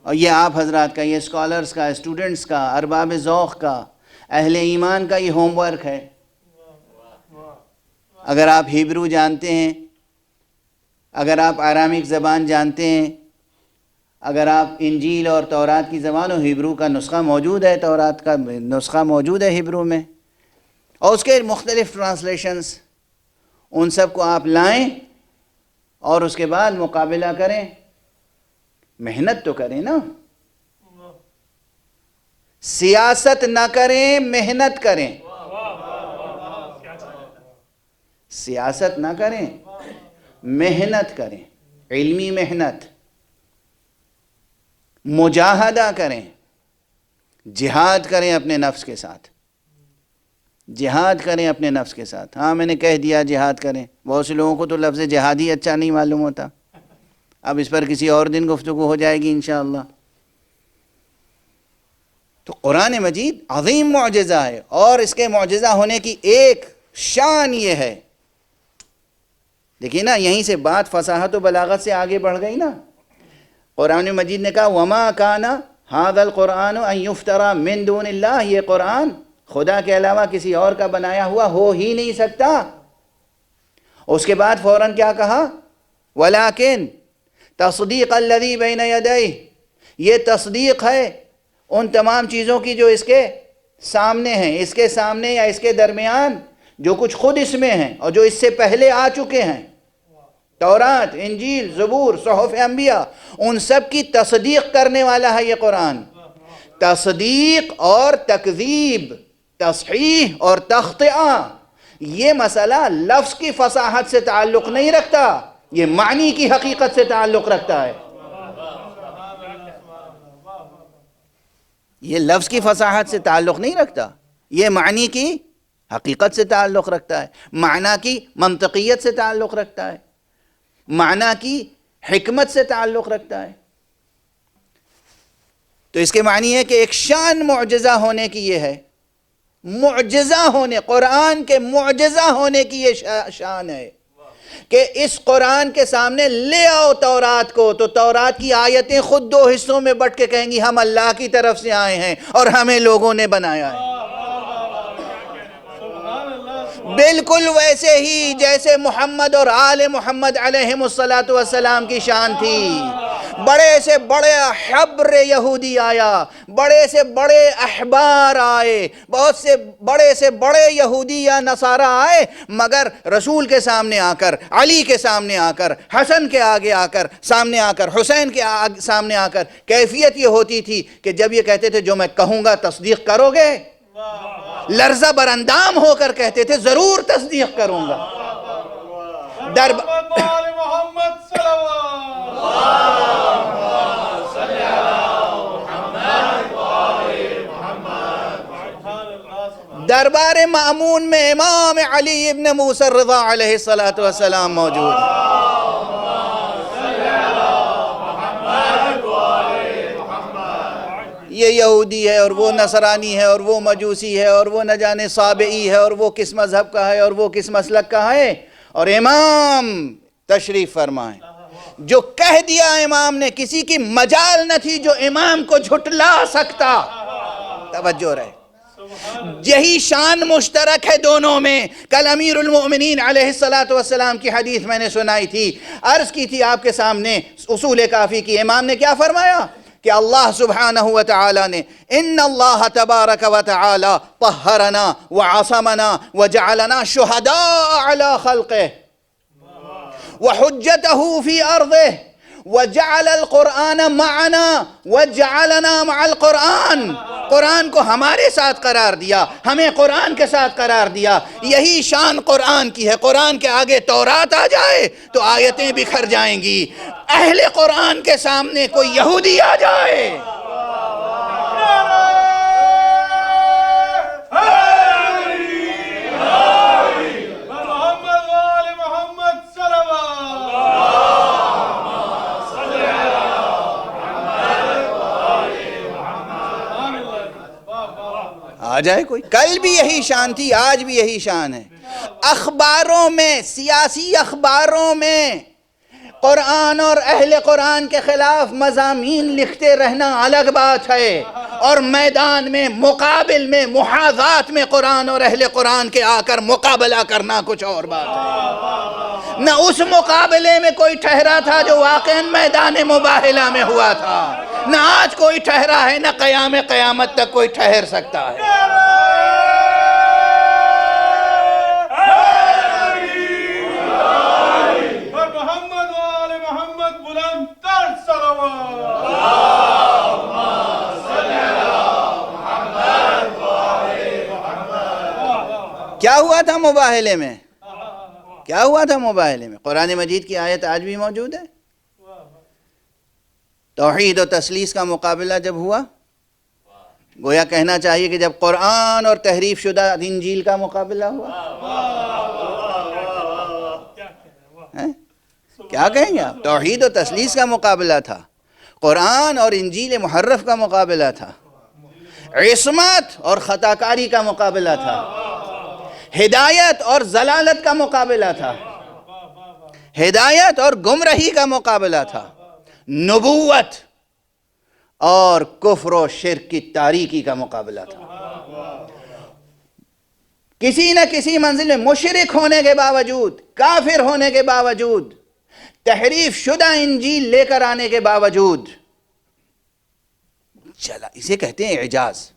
اور یہ آپ حضرات کا، یہ اسکالرز کا، اسٹوڈنٹس کا، ارباب ذوق کا، اہل ایمان کا یہ ہوم ورک ہے۔ اگر آپ ہیبرو جانتے ہیں، اگر آپ آرامک زبان جانتے ہیں، اگر آپ انجیل اور تورات کی زبان، و ہیبرو کا نسخہ موجود ہے، تورات کا نسخہ موجود ہے ہیبرو میں، اور اس کے مختلف ٹرانسلیشنز، ان سب کو آپ لائیں اور اس کے بعد مقابلہ کریں، محنت تو کریں نا، سیاست نہ کریں، محنت کریں، سیاست نہ کریں، محنت کریں، علمی محنت، مجاہدہ کریں، جہاد کریں اپنے نفس کے ساتھ، جہاد کریں اپنے نفس کے ساتھ۔ ہاں میں نے کہہ دیا جہاد کریں، بہت سے لوگوں کو تو لفظ جہاد ہی اچھا نہیں معلوم ہوتا، اب اس پر کسی اور دن گفتگو ہو جائے گی انشاءاللہ۔ تو قرآن مجید عظیم معجزہ ہے، اور اس کے معجزہ ہونے کی ایک شان یہ ہے، دیکھیے نا، یہیں سے بات فصاحت و بلاغت سے آگے بڑھ گئی نا۔ قرآن مجید نے کہا وَمَا كَانَ هَذَا الْقُرْآنُ أَن يُفْتَرَى مِن دُونِ اللَّهِ، یہ قرآن خدا کے علاوہ کسی اور کا بنایا ہوا ہو ہی نہیں سکتا۔ اس کے بعد فوراً کیا کہا؟ وَلَكِن تَصْدِيقَ الَّذِي بَيْنَ يَدَيْهِ، یہ تصدیق ہے ان تمام چیزوں کی جو اس کے سامنے ہیں، اس کے سامنے یا اس کے درمیان، جو کچھ خود اس میں ہیں اور جو اس سے پہلے آ چکے ہیں، تورات، انجیل، زبور، صحف انبیاء، ان سب کی تصدیق کرنے والا ہے یہ قرآن۔ تصدیق اور تکذیب، تصحیح اور تخطئہ، یہ مسئلہ لفظ کی فصاحت سے تعلق نہیں رکھتا، یہ معنی کی حقیقت سے تعلق رکھتا ہے۔ یہ لفظ کی فصاحت سے تعلق نہیں رکھتا، یہ معنی کی حقیقت سے تعلق رکھتا ہے، معنی کی منطقیت سے تعلق رکھتا ہے، معنی کی حکمت سے تعلق رکھتا ہے۔ تو اس کے معنی ہے کہ ایک شان معجزہ ہونے کی یہ ہے، معجزہ ہونے، قرآن کے معجزہ ہونے کی یہ شان ہے کہ اس قرآن کے سامنے لے آؤ تورات کو، تو تورات کی آیتیں خود 2 حصوں میں بٹ کے کہیں گی ہم اللہ کی طرف سے آئے ہیں اور ہمیں لوگوں نے بنایا ہے۔ بالکل ویسے ہی جیسے محمد اور آل محمد علیہم السلام کی شان تھی، بڑے سے بڑے حبر یہودی آیا، بڑے سے بڑے احبار آئے، بہت سے بڑے یہودی یا نصارہ آئے، مگر رسول کے سامنے آ کر، علی کے سامنے آ کر، حسن کے آگے آ کر، سامنے آ کر، حسین کے سامنے آ کر کیفیت یہ ہوتی تھی کہ جب یہ کہتے تھے جو میں کہوں گا تصدیق کرو گے، لرزہ براندام ہو کر کہتے تھے ضرور تصدیق کروں گا۔ دربار مأمون میں امام علی ابن موسیٰ الرضا علیہ السلام موجود ہے۔ یہ یہودی ہے اور وہ نصرانی ہے اور وہ مجوسی ہے اور وہ نہ جانے صابئی ہے اور وہ کس مذہب کا ہے اور وہ کس مسلک کا ہے، اور امام تشریف فرمائیں. جو کہہ دیا امام نے، کسی کی مجال نہ تھی جو امام کو جھٹلا سکتا. توجہ رہے، یہی شان مشترک ہے دونوں میں. کل امیر المؤمنین علیہ السلام کی حدیث میں نے سنائی تھی، عرض کی تھی آپ کے سامنے اصول کافی کی. امام نے کیا فرمایا کہ اللہ سبحانہ وتعالی نے ان اللہ تبارک وتعالی طہرنا وعصمنا وجعلنا شہداء علی خلقہ وحجتہ فی ارضہ وجعل القرآن معنا وجعلنا مع القرآن. قرآن کو ہمارے ساتھ قرار دیا، ہمیں قرآن کے ساتھ قرار دیا. یہی شان قرآن کی ہے. قرآن کے آگے تورات آ جائے تو آیتیں بکھر جائیں گی. اہل قرآن کے سامنے کوئی یہودی آ جائے، آ جائے کوئی. کل بھی یہی شان تھی، آج بھی یہی شان ہے. اخباروں میں، سیاسی اخباروں میں قرآن اور اہل قرآن کے خلاف مضامین لکھتے رہنا الگ بات ہے، اور میدان میں مقابل میں محاذات میں قرآن اور اہل قرآن کے آ کر مقابلہ کرنا کچھ اور بات ہے. نہ اس مقابلے میں کوئی ٹھہرا تھا جو واقعاً میدان مباہلہ میں ہوا تھا، نہ آج کوئی ٹھہرا ہے، نہ قیامت تک کوئی ٹھہر سکتا ہے. کیا ہوا تھا مباہلے میں؟ کیا ہوا تھا مباہلے میں؟ قرآن مجید کی آیت آج بھی موجود ہے. توحید و تثلیث کا مقابلہ جب ہوا، گویا کہنا چاہیے کہ جب قرآن اور تحریف شدہ انجیل کا مقابلہ ہوا، کیا کہیں گے آپ؟ توحید و تثلیث کا مقابلہ تھا، قرآن اور انجیل محرف کا مقابلہ تھا، عصمت اور خطاکاری کا مقابلہ تھا، ہدایت اور ضلالت کا مقابلہ تھا، ہدایت اور گمراہی کا مقابلہ تھا، نبوت اور کفر و شرک کی تاریکی کا مقابلہ تھا. کسی نہ کسی منزل میں مشرک ہونے کے باوجود، کافر ہونے کے باوجود، تحریف شدہ انجیل لے کر آنے کے باوجود چلا. اسے کہتے ہیں اعجاز،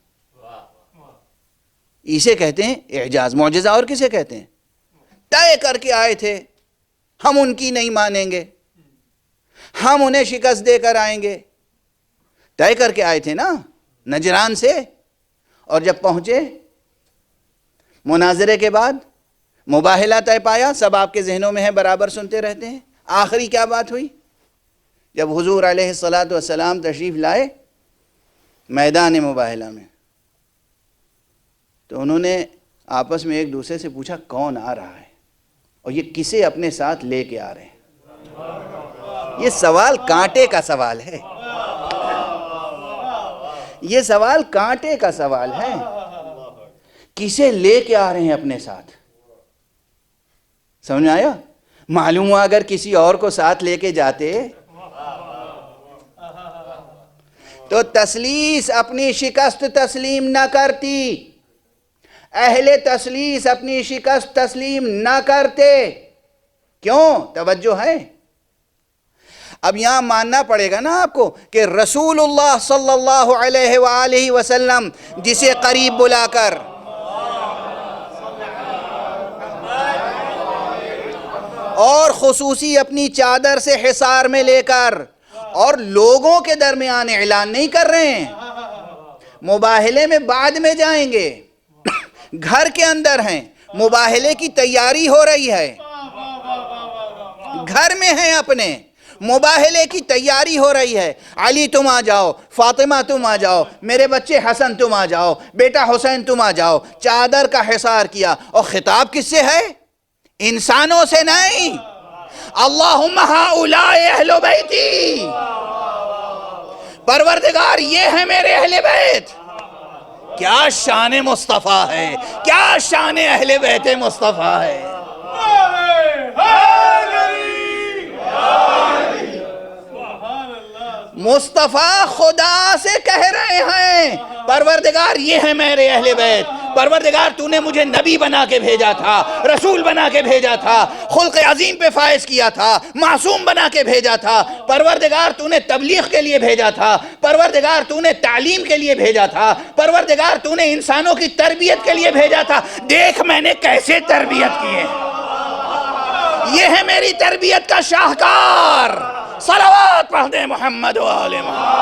اسے کہتے ہیں اعجاز. معجزہ اور کسے کہتے ہیں؟ طے کر کے آئے تھے، ہم ان کی نہیں مانیں گے، ہم انہیں شکست دے کر آئیں گے. طے کر کے آئے تھے نا نجران سے، اور جب پہنچے مناظرے کے بعد مباہلہ طے پایا. سب آپ کے ذہنوں میں ہے، برابر سنتے رہتے ہیں. آخری کیا بات ہوئی؟ جب حضور علیہ السلام تشریف لائے میدان مباہلہ میں، تو انہوں نے آپس میں ایک دوسرے سے پوچھا کون آ رہا ہے اور یہ کسے اپنے ساتھ لے کے آ رہے ہیں. یہ سوال کانٹے کا سوال ہے، یہ سوال کانٹے کا سوال ہے. کسے لے کے آ رہے ہیں اپنے ساتھ؟ سمجھ آیا؟ معلوم ہوا اگر کسی اور کو ساتھ لے کے جاتے تو تثلیث اپنی شکست تسلیم نہ کرتی، اہل تثلیث اپنی شکست تسلیم نہ کرتے. کیوں؟ توجہ ہے. اب یہاں ماننا پڑے گا نا آپ کو کہ رسول اللہ صلی اللہ علیہ وآلہ وسلم جسے قریب بلا کر اور خصوصی اپنی چادر سے حصار میں لے کر اور لوگوں کے درمیان اعلان نہیں کر رہے ہیں، مباہلے میں بعد میں جائیں گے، گھر کے اندر ہیں، مباہلے کی تیاری ہو رہی ہے، گھر میں ہیں اپنے، مباہلے کی تیاری ہو رہی ہے. علی تم آ جاؤ، فاطمہ تم آ جاؤ، میرے بچے حسن تم آ جاؤ، بیٹا حسین تم آ جاؤ. چادر کا حصار کیا، اور خطاب کس سے ہے؟ انسانوں سے نہیں. اللہم ہؤلاء اہل بیتی پروردگار یہ ہے میرے اہل بیت. کیا شان مصطفیٰ ہے، کیا شان اہل بیت مصطفیٰ ہے. مصطفیٰ خدا سے کہہ رہے ہیں پروردگار یہ ہے میرے اہل بیت. پروردگار تو نے مجھے نبی بنا کے بھیجا تھا، رسول بنا کے بھیجا تھا، خلق عظیم پہ فائز کیا تھا، معصوم بنا کے بھیجا تھا. پروردگار تو نے تبلیغ کے لیے بھیجا تھا. پروردگار تو نے تعلیم کے لیے بھیجا تھا. پروردگار تو نے انسانوں کی تربیت کے لیے بھیجا تھا. دیکھ میں نے کیسے تربیت کی ہے. یہ ہے میری تربیت کا شاہکار. صلوات پڑھ دیں محمد و آل محمد.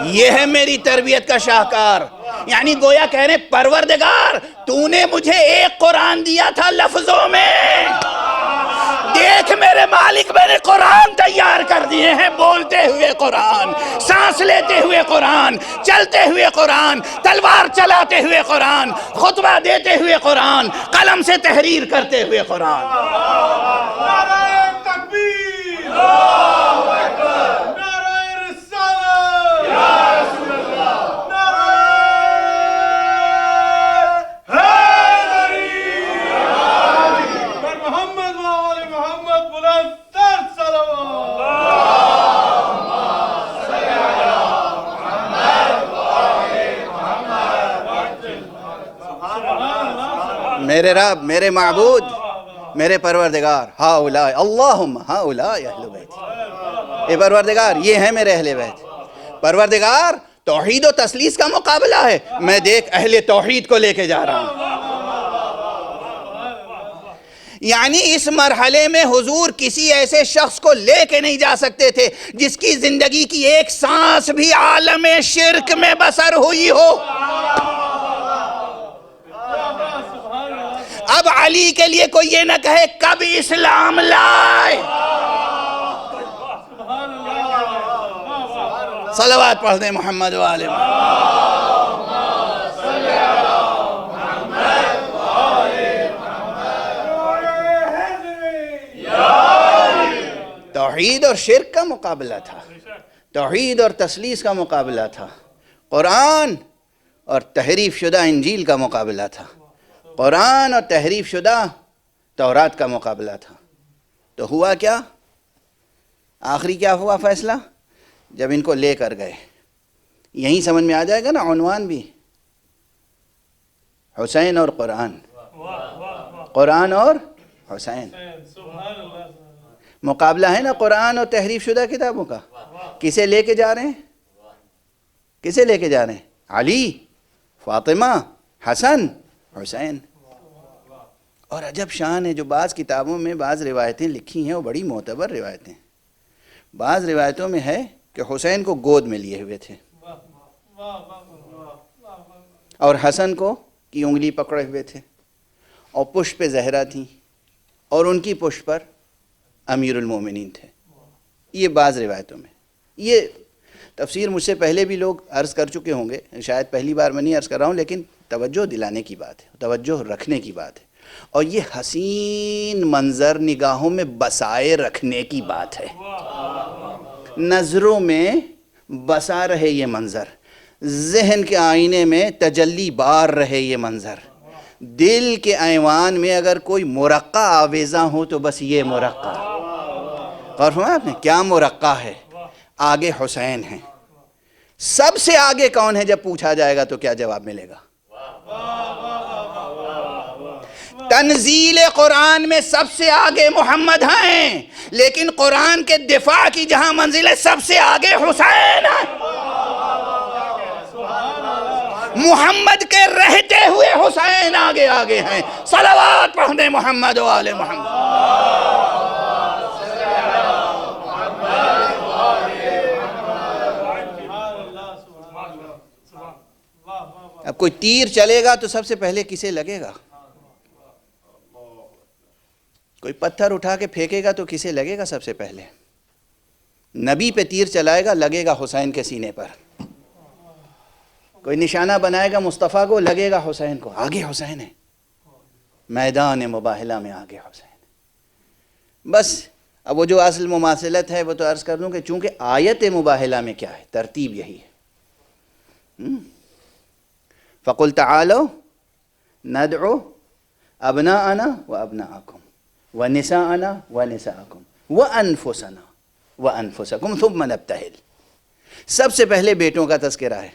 یہ ہے میری تربیت کا شاہکار. یعنی گویا کہہ رہے پروردگار تو نے مجھے ایک قرآن دیا تھا لفظوں میں، دیکھ میرے مالک میں نے قرآن تیار کر دیے ہیں. بولتے ہوئے قرآن، سانس لیتے ہوئے قرآن، چلتے ہوئے قرآن، تلوار چلاتے ہوئے قرآن، خطبہ دیتے ہوئے قرآن، قلم سے تحریر کرتے ہوئے قرآن. نعرہ تکبیر، اللہ اکبر، نعرہ رسالت، یا رسول اللہ، نعرہ حیدری، بر محمد و آل محمد بلند تر صلوات. میرے رب، میرے معبود، میرے پروردگار، ہاؤلاء اللہم ہاؤلاء اہل بیت. اے پروردگار یہ ہیں میرے اہل بیت. پروردگار توحید و تثلیث کا مقابلہ ہے، میں دیکھ اہل توحید کو لے کے جا رہا ہوں. یعنی اس مرحلے میں حضور کسی ایسے شخص کو لے کے نہیں جا سکتے تھے جس کی زندگی کی ایک سانس بھی عالم شرک میں بسر ہوئی ہو. اب علی کے لیے کوئی یہ نہ کہے کب اسلام لائے. صلوات پڑھ دیں محمد و آل محمد. توحید اور شرک کا مقابلہ تھا، توحید اور تثلیث کا مقابلہ تھا، قرآن اور تحریف شدہ انجیل کا مقابلہ تھا، قرآن اور تحریف شدہ تورات کا مقابلہ تھا. تو ہوا کیا؟ آخری کیا ہوا فیصلہ؟ جب ان کو لے کر گئے، یہیں سمجھ میں آ جائے گا نا عنوان بھی، حسین اور قرآن، قرآن اور حسین. مقابلہ ہے نا قرآن اور تحریف شدہ کتابوں کا. کسے لے کے جا رہے ہیں؟ کسے لے کے جا رہے ہیں؟ علی، فاطمہ، حسن، حسین. اور عجب شان ہے جو بعض کتابوں میں بعض روایتیں لکھی ہیں، وہ بڑی معتبر روایتیں. بعض روایتوں میں ہے کہ حسین کو گود میں لیے ہوئے تھے اور حسن کو کی انگلی پکڑے ہوئے تھے، اور پشت پہ زہرا تھیں، اور ان کی پشت پر امیر المومنین تھے. یہ بعض روایتوں میں. یہ تفسیر مجھ سے پہلے بھی لوگ عرض کر چکے ہوں گے، شاید پہلی بار میں نہیں عرض کر رہا ہوں، لیکن توجہ دلانے کی بات ہے، توجہ رکھنے کی بات ہے. اور یہ حسین منظر نگاہوں میں بسائے رکھنے کی بات ہے. نظروں میں بسا رہے یہ منظر، ذہن کے آئینے میں تجلی بار رہے یہ منظر. دل کے ایوان میں اگر کوئی مرقع آویزاں ہو تو بس یہ مرقع. غور فرمایا آپ نے کیا مرقع ہے؟ آگے حسین ہیں. سب سے آگے کون ہے جب پوچھا جائے گا تو کیا جواب ملے گا؟ تنزیل قرآن میں سب سے آگے محمد ہیں، لیکن قرآن کے دفاع کی جہاں منزل ہے سب سے آگے حسین ہیں. محمد کے رہتے ہوئے حسین آگے آگے ہیں. صلوات پڑھ دیں محمد و آل محمد. اب کوئی تیر چلے گا تو سب سے پہلے کسے لگے گا؟ کوئی پتھر اٹھا کے پھینکے گا تو کسے لگے گا سب سے پہلے؟ نبی پہ تیر چلائے گا، لگے گا حسین کے سینے پر. کوئی نشانہ بنائے گا مصطفیٰ کو، لگے گا حسین کو. آگے حسین ہے، میدان مباہلہ میں آگے حسین. بس اب وہ جو اصل مماثلت ہے وہ تو عرض کر دوں کہ چونکہ آیت مباہلہ میں کیا ہے، ترتیب یہی ہے. فَقُلْ تَعَالَوْا نَدْعُو أَبْنَاءَنَا وَأَبْنَاءَكُمْ وَنِسَاءَنَا وَنِسَاءَكُمْ وَأَنفُسَنَا وَأَنفُسَكُمْ ثُمَّ نَبْتَهِلْ. سب سے پہلے بیٹوں کا تذکرہ ہے،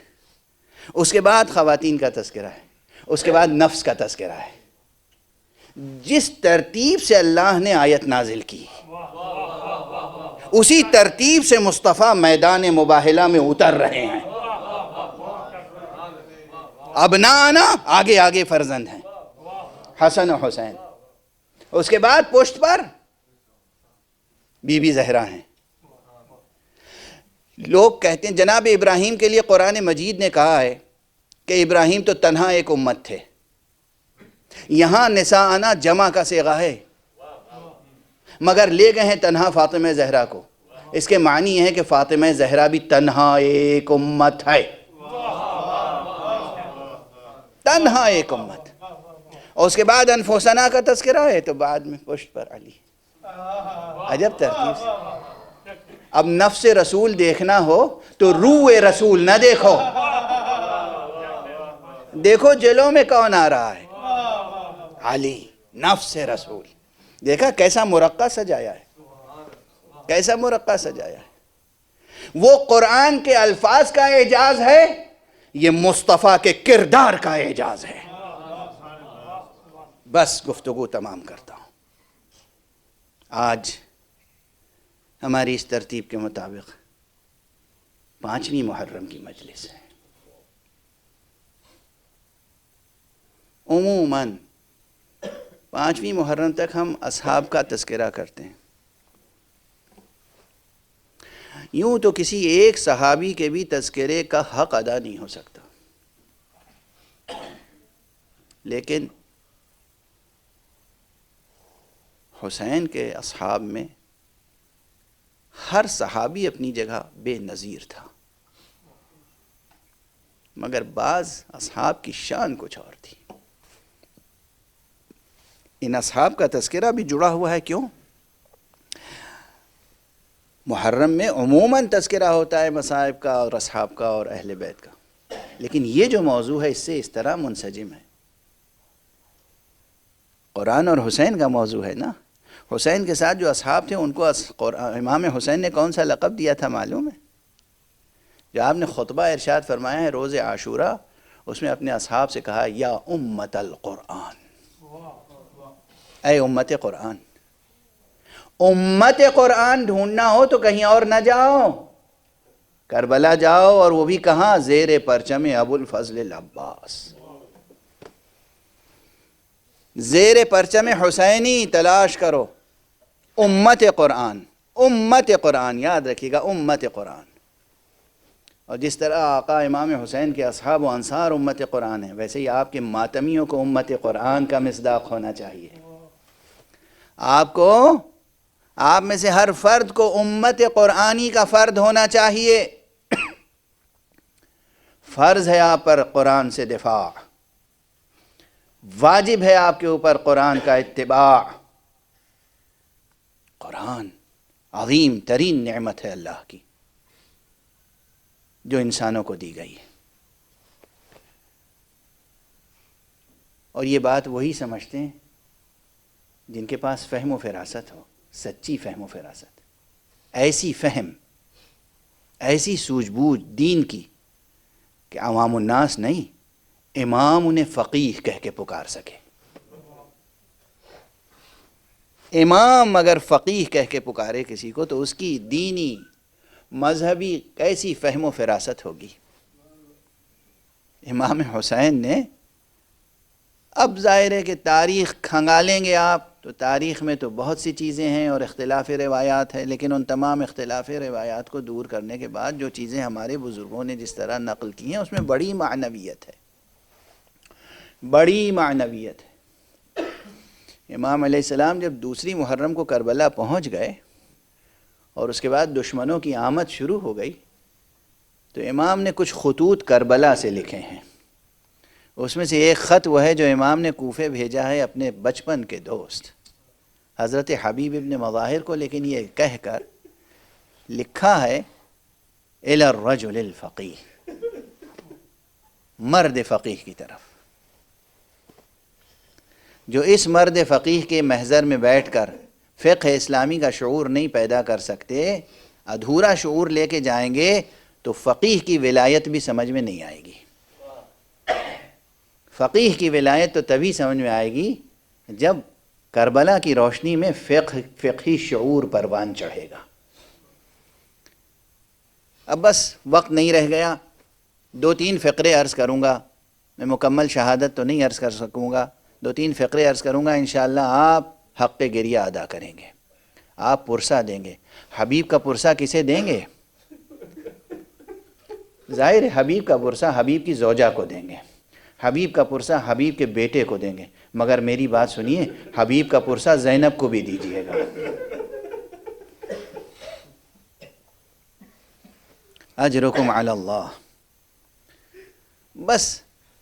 اس کے بعد خواتین کا تذکرہ ہے، اس کے بعد نفس کا تذکرہ ہے. جس ترتیب سے اللہ نے آیت نازل کی اسی ترتیب سے مصطفیٰ میدان مباہلہ میں اتر رہے ہیں. ابنانا آگے آگے فرزند ہیں، حسن و حسین. اس کے بعد پشت پر بی بی زہرا ہیں. لوگ کہتے ہیں جناب ابراہیم کے لیے قرآن مجید نے کہا ہے کہ ابراہیم تو تنہا ایک امت تھے. یہاں نساءنا جمع کا صیغہ ہے، مگر لے گئے ہیں تنہا فاطمہ زہرا کو. اس کے معنی یہ ہے کہ فاطمہ زہرا بھی تنہا ایک امت ہے، تنہا ایک امت. اور اس کے بعد انفسنا کا تذکرہ ہے تو بعد میں پشت پر علی. عجب ترتیب سے. اب نفس رسول دیکھنا ہو تو روح رسول نہ دیکھو، دیکھو جلوں میں کون آ رہا ہے، علی نفس رسول. دیکھا کیسا مرقع سجایا ہے، کیسا مرقع سجایا ہے. وہ قرآن کے الفاظ کا اعجاز ہے، یہ مصطفیٰ کے کردار کا اعجاز ہے. بس گفتگو تمام کرتا ہوں. آج ہماری اس ترتیب کے مطابق 5ویں محرم کی مجلس ہے. عموماً 5ویں محرم تک ہم اصحاب کا تذکرہ کرتے ہیں. یوں تو کسی ایک صحابی کے بھی تذکرے کا حق ادا نہیں ہو سکتا، لیکن حسین کے اصحاب میں ہر صحابی اپنی جگہ بے نظیر تھا، مگر بعض اصحاب کی شان کچھ اور تھی. ان اصحاب کا تذکرہ بھی جڑا ہوا ہے. کیوں؟ محرم میں عموماً تذکرہ ہوتا ہے مصائب کا اور اصحاب کا اور اہل بیت کا، لیکن یہ جو موضوع ہے اس سے اس طرح منسجم ہے. قرآن اور حسین کا موضوع ہے نا. حسین کے ساتھ جو اصحاب تھے ان کو امام حسین نے کون سا لقب دیا تھا معلوم ہے؟ جو آپ نے خطبہ ارشاد فرمایا ہے روز عاشورہ، اس میں اپنے اصحاب سے کہا یا امت القرآن، اے امت قرآن. امت قرآن ڈھونڈنا ہو تو کہیں اور نہ جاؤ، کربلا جاؤ، اور وہ بھی کہاں؟ زیر پرچم ابو الفضل العباس، زیر پرچم حسینی تلاش کرو. امت قرآن، امت قرآن، یاد رکھیے گا امت قرآن. اور جس طرح آقا امام حسین کے اصحاب و انصار امت قرآن ہیں، ویسے ہی آپ کے ماتمیوں کو امت قرآن کا مصداق ہونا چاہیے. آپ کو، آپ میں سے ہر فرد کو امت قرآنی کا فرد ہونا چاہیے. فرض ہے آپ پر قرآن سے دفاع، واجب ہے آپ کے اوپر قرآن کا اتباع. قرآن عظیم ترین نعمت ہے اللہ کی جو انسانوں کو دی گئی ہے. اور یہ بات وہی سمجھتے ہیں جن کے پاس فہم و فراست ہو، سچی فہم و فراست، ایسی فہم، ایسی سوجھ بوجھ دین کی کہ عوام الناس نہیں، امام انہیں فقیہ کہہ کے پکار سکے. امام اگر فقیہ کہہ کے پکارے کسی کو تو اس کی دینی مذہبی کیسی فہم و فراست ہوگی. امام حسین نے، اب ظاہر ہے کہ تاریخ کھنگالیں گے آپ تو تاریخ میں تو بہت سی چیزیں ہیں اور اختلاف روایات ہے، لیکن ان تمام اختلاف روایات کو دور کرنے کے بعد جو چیزیں ہمارے بزرگوں نے جس طرح نقل کی ہیں اس میں بڑی معنویت ہے، بڑی معنویت ہے. امام علیہ السلام جب دوسری محرم کو کربلا پہنچ گئے اور اس کے بعد دشمنوں کی آمد شروع ہو گئی، تو امام نے کچھ خطوط کربلا سے لکھے ہیں۔ اس میں سے ایک خط وہ ہے جو امام نے کوفے بھیجا ہے اپنے بچپن کے دوست حضرت حبیب ابن مظاہر کو، لیکن یہ کہہ کر لکھا ہے الی الرجل الفقیہ، مرد فقیہ کی طرف، جو اس مرد فقیہ کے محضر میں بیٹھ کر فقہ اسلامی کا شعور نہیں پیدا کر سکتے، ادھورا شعور لے کے جائیں گے تو فقیہ کی ولایت بھی سمجھ میں نہیں آئے گی۔ فقیہ کی ولایت تو تبھی سمجھ میں آئے گی جب کربلا کی روشنی میں فقہی شعور پروان چڑھے گا۔ اب بس وقت نہیں رہ گیا، 2-3 فقرے عرض کروں گا، میں مکمل شہادت تو نہیں عرض کر سکوں گا، 2-3 فقرے عرض کروں گا، انشاءاللہ آپ حق گریہ ادا کریں گے، آپ پرسہ دیں گے۔ حبیب کا پرسہ کسے دیں گے؟ ظاہر ہے حبیب کا پرسہ حبیب کی زوجہ کو دیں گے، حبیب کا پرسہ حبیب کے بیٹے کو دیں گے، مگر میری بات سنیے، حبیب کا پرسہ زینب کو بھی دیجیے گا۔ اجرکم علی اللہ۔ بس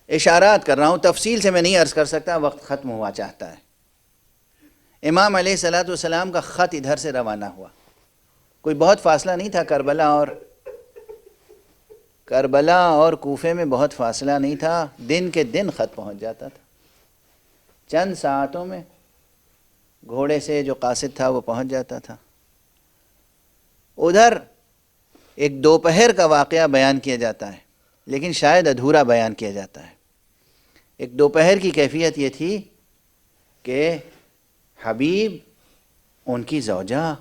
اشارات کر رہا ہوں، تفصیل سے میں نہیں عرض کر سکتا، وقت ختم ہوا چاہتا ہے۔ امام علیہ السلام کا خط ادھر سے روانہ ہوا، کوئی بہت فاصلہ نہیں تھا، کربلا اور کوفے میں بہت فاصلہ نہیں تھا، دن کے دن خط پہنچ جاتا تھا، چند ساعتوں میں گھوڑے سے جو قاصد تھا وہ پہنچ جاتا تھا۔ ادھر ایک دوپہر کا واقعہ بیان کیا جاتا ہے، لیکن شاید ادھورا بیان کیا جاتا ہے۔ ایک دوپہر کی کیفیت یہ تھی کہ حبیب، ان کی زوجہ،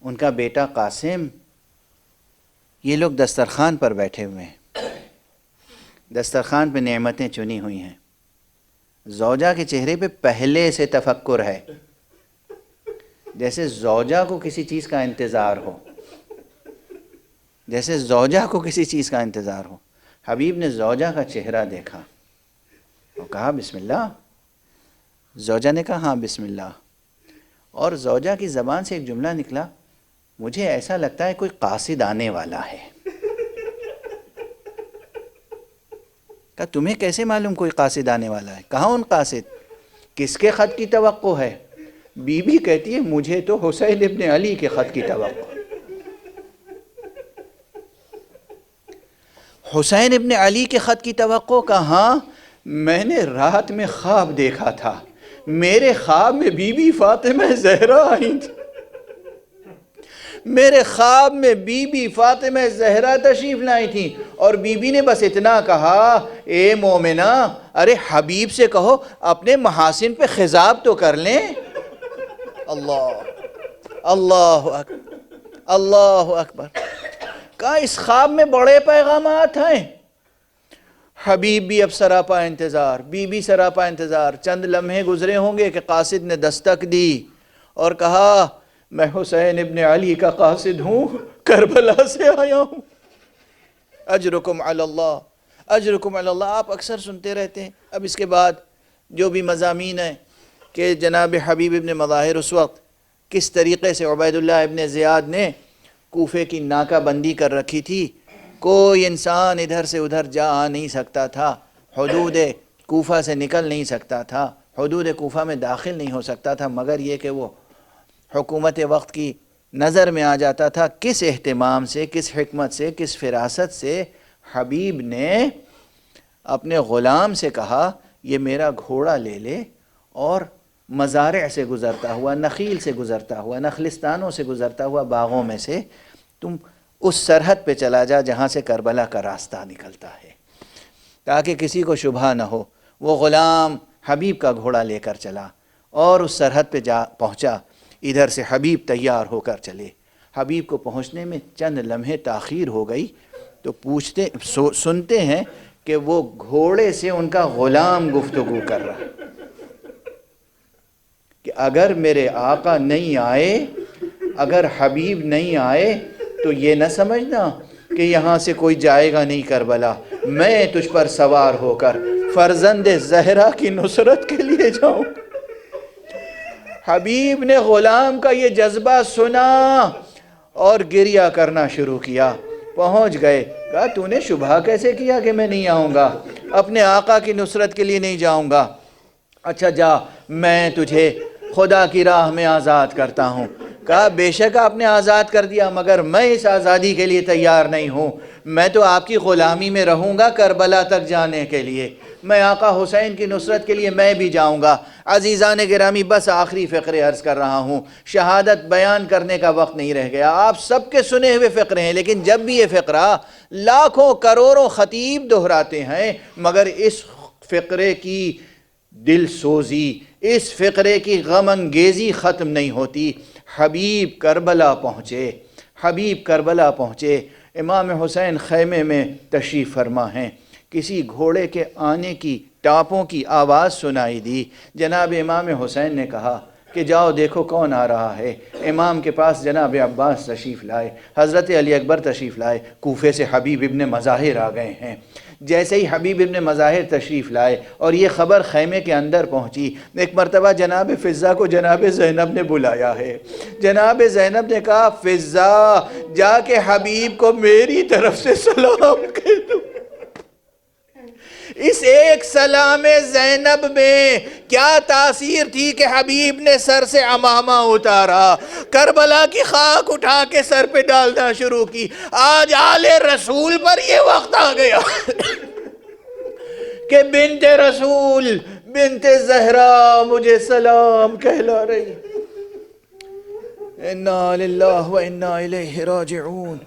ان کا بیٹا قاسم، یہ لوگ دسترخوان پر بیٹھے ہوئے ہیں، دسترخوان پہ نعمتیں چنی ہوئی ہیں، زوجہ کے چہرے پہ پہلے سے تفکر ہے، جیسے زوجہ کو کسی چیز کا انتظار ہو، جیسے زوجہ کو کسی چیز کا انتظار ہو۔ حبیب نے زوجہ کا چہرہ دیکھا اور کہا بسم اللہ، زوجہ نے کہا ہاں بسم اللہ، اور زوجہ کی زبان سے ایک جملہ نکلا، مجھے ایسا لگتا ہے کوئی قاصد آنے والا ہے۔ کہا تمہیں کیسے معلوم کوئی قاصد آنے والا ہے؟ کہاں ان قاصد؟ کس کے خط کی توقع ہے؟ بی بی کہتی ہے مجھے تو حسین ابن علی کے خط کی توقع۔ حسین ابن علی کے خط کی توقع؟ کہاں؟ میں نے رات میں خواب دیکھا تھا، میرے خواب میں بی بی فاطمہ زہرا آئی تھی، میرے خواب میں بی بی فاطمہ زہرا تشریف لائی تھی، اور بی بی نے بس اتنا کہا، اے مومنہ، ارے حبیب سے کہو اپنے محاسن پہ خضاب تو کر لیں۔ اللہ اکبر، اللہ اکبر۔ کہا اس خواب میں بڑے پیغامات ہیں۔ حبیب بھی اب سراپا انتظار، بی بی سراپا انتظار۔ چند لمحے گزرے ہوں گے کہ قاصد نے دستک دی اور کہا میں حسین ابن علی کا قاصد ہوں، کربلا سے آیا ہوں۔ اجرکم علی اللہ، اجرکم علی اللہ۔ آپ اکثر سنتے رہتے ہیں۔ اب اس کے بعد جو بھی مضامین ہیں کہ جناب حبیب ابن مظاہر اس وقت کس طریقے سے عبید اللہ ابن زیاد نے کوفے کی ناکہ بندی کر رکھی تھی، کوئی انسان ادھر سے ادھر جا آ نہیں سکتا تھا، حدود کوفہ سے نکل نہیں سکتا تھا، حدود کوفہ میں داخل نہیں ہو سکتا تھا، مگر یہ کہ وہ حکومت وقت کی نظر میں آ جاتا تھا۔ کس اہتمام سے، کس حکمت سے، کس فراست سے حبیب نے اپنے غلام سے کہا یہ میرا گھوڑا لے لے اور مزارع سے گزرتا ہوا، نخیل سے گزرتا ہوا، نخلستانوں سے گزرتا ہوا، باغوں میں سے تم اس سرحد پہ چلا جا جہاں سے کربلا کا راستہ نکلتا ہے، تاکہ کسی کو شبہ نہ ہو۔ وہ غلام حبیب کا گھوڑا لے کر چلا اور اس سرحد پہ جا پہنچا۔ ادھر سے حبیب تیار ہو کر چلے۔ حبیب کو پہنچنے میں چند لمحے تاخیر ہو گئی تو سنتے ہیں کہ وہ گھوڑے سے ان کا غلام گفتگو کر رہا کہ اگر میرے آقا نہیں آئے، اگر حبیب نہیں آئے تو یہ نہ سمجھنا کہ یہاں سے کوئی جائے گا نہیں کربلا، میں تجھ پر سوار ہو کر فرزند زہرا کی نصرت کے لیے جاؤں۔ حبیب نے غلام کا یہ جذبہ سنا اور گریہ کرنا شروع کیا. پہنچ گئے. کہا تو نے شبہ کیسے کیا کہ میں نہیں آؤں گا؟ اپنے آقا کی نصرت کے لیے نہیں جاؤں گا. اچھا جا، میں تجھے خدا کی راہ میں آزاد کرتا ہوں. کہا بے شک آپ نے آزاد کر دیا، مگر میں اس آزادی کے لیے تیار نہیں ہوں. میں تو آپ کی غلامی میں رہوں گا کربلا تک جانے کے لیے. میں آقا حسین کی نصرت کے لیے میں بھی جاؤں گا. عزیزان گرامی، بس آخری فقرے عرض کر رہا ہوں. شہادت بیان کرنے کا وقت نہیں رہ گیا. آپ سب کے سنے ہوئے فقرے ہیں، لیکن جب بھی یہ فقرہ لاکھوں کروڑوں خطیب دہراتے ہیں، مگر اس فقرے کی دل سوزی، اس فقرے کی غم انگیزی ختم نہیں ہوتی. حبیب کربلا پہنچے، حبیب کربلا پہنچے. امام حسین خیمے میں تشریف فرما ہیں. کسی گھوڑے کے آنے کی ٹاپوں کی آواز سنائی دی. جناب امام حسین نے کہا کہ جاؤ دیکھو کون آ رہا ہے. امام کے پاس جناب عباس تشریف لائے، حضرت علی اکبر تشریف لائے. کوفے سے حبیب ابن مظاہر آ گئے ہیں. جیسے ہی حبیب ابن مظاہر تشریف لائے اور یہ خبر خیمے کے اندر پہنچی، ایک مرتبہ جناب فضہ کو جناب زینب نے بلایا ہے. جناب زینب نے کہا فضہ جا کے حبیب کو میری طرف سے سلام کہہ دو. اس ایک سلام زینب میں کیا تاثیر تھی کہ حبیب نے سر سے عمامہ اتارا، کربلا کی خاک اٹھا کے سر پہ ڈالنا شروع کی. آج آل رسول پر یہ وقت آ گیا کہ بنت رسول، بنت زہرا مجھے سلام کہلا رہی. انا للہ و انا الیہ راجعون،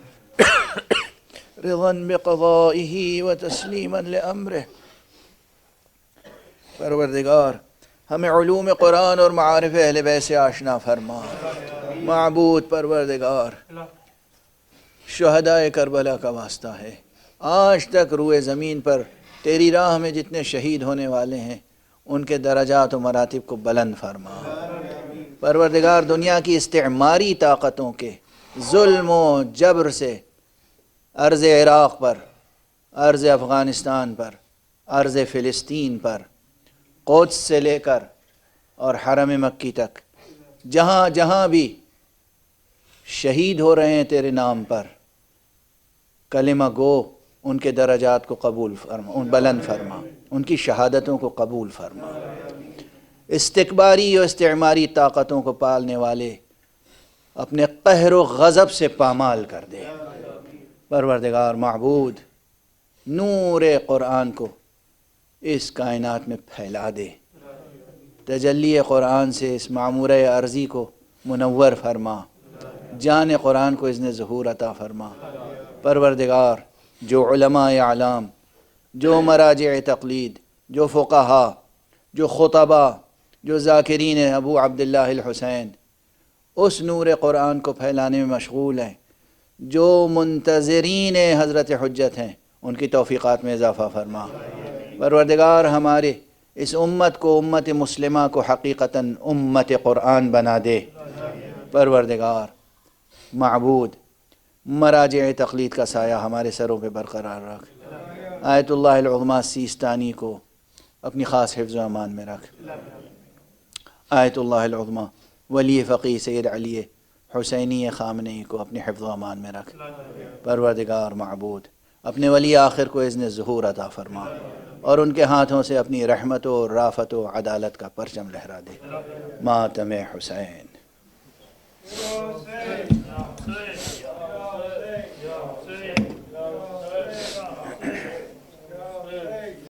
رضا بقضائہ و تسلیما لامرہ. پروردگار ہمیں علوم قرآن اور معارف اہل بیت سے آشنا فرما. معبود پروردگار، شہدائے کربلا کا واسطہ ہے، آج تک روئے زمین پر تیری راہ میں جتنے شہید ہونے والے ہیں ان کے درجات و مراتب کو بلند فرما. پروردگار دنیا کی استعماری طاقتوں کے ظلم و جبر سے ارض عراق پر، ارض افغانستان پر، ارض فلسطین پر، قدس سے لے کر اور حرم مکی تک جہاں جہاں بھی شہید ہو رہے ہیں تیرے نام پر، کلمہ گو ان کے درجات کو قبول فرما، ان بلند فرما، ان کی شہادتوں کو قبول فرما. استکباری و استعماری طاقتوں کو پالنے والے اپنے قہر و غضب سے پامال کر دے. پروردگار معبود، نور قرآن کو اس کائنات میں پھیلا دے. تجلی قرآن سے اس معمورہ ارضی کو منور فرما. جان قرآن کو اذن ظہور عطا فرما. پروردگار جو علماء اعلام، جو مراجع تقلید، جو فقہا، جو خطبہ، جو ذاکرین ابو عبداللہ الحسین اس نور قرآن کو پھیلانے میں مشغول ہیں، جو منتظرین حضرت حجت ہیں، ان کی توفیقات میں اضافہ فرما. پروردگار ہمارے اس امت کو، امت مسلمہ کو حقیقتاً امت قرآن بنا دے. پروردگار معبود، مراجع تقلید کا سایہ ہمارے سروں پہ برقرار رکھ. آیت اللہ العظمیٰ سیستانی کو اپنی خاص حفظ و امان میں رکھ. آیت اللہ العظمیٰ ولی فقی سید علی حسینی خامنئی کو اپنے حفظ و امان میں رکھ. پروردگار معبود اپنے ولی آخر کو اذن ظہور عطا فرما اور ان کے ہاتھوں سے اپنی رحمت و رافت و عدالت کا پرچم لہرا دے. ماتم حسین.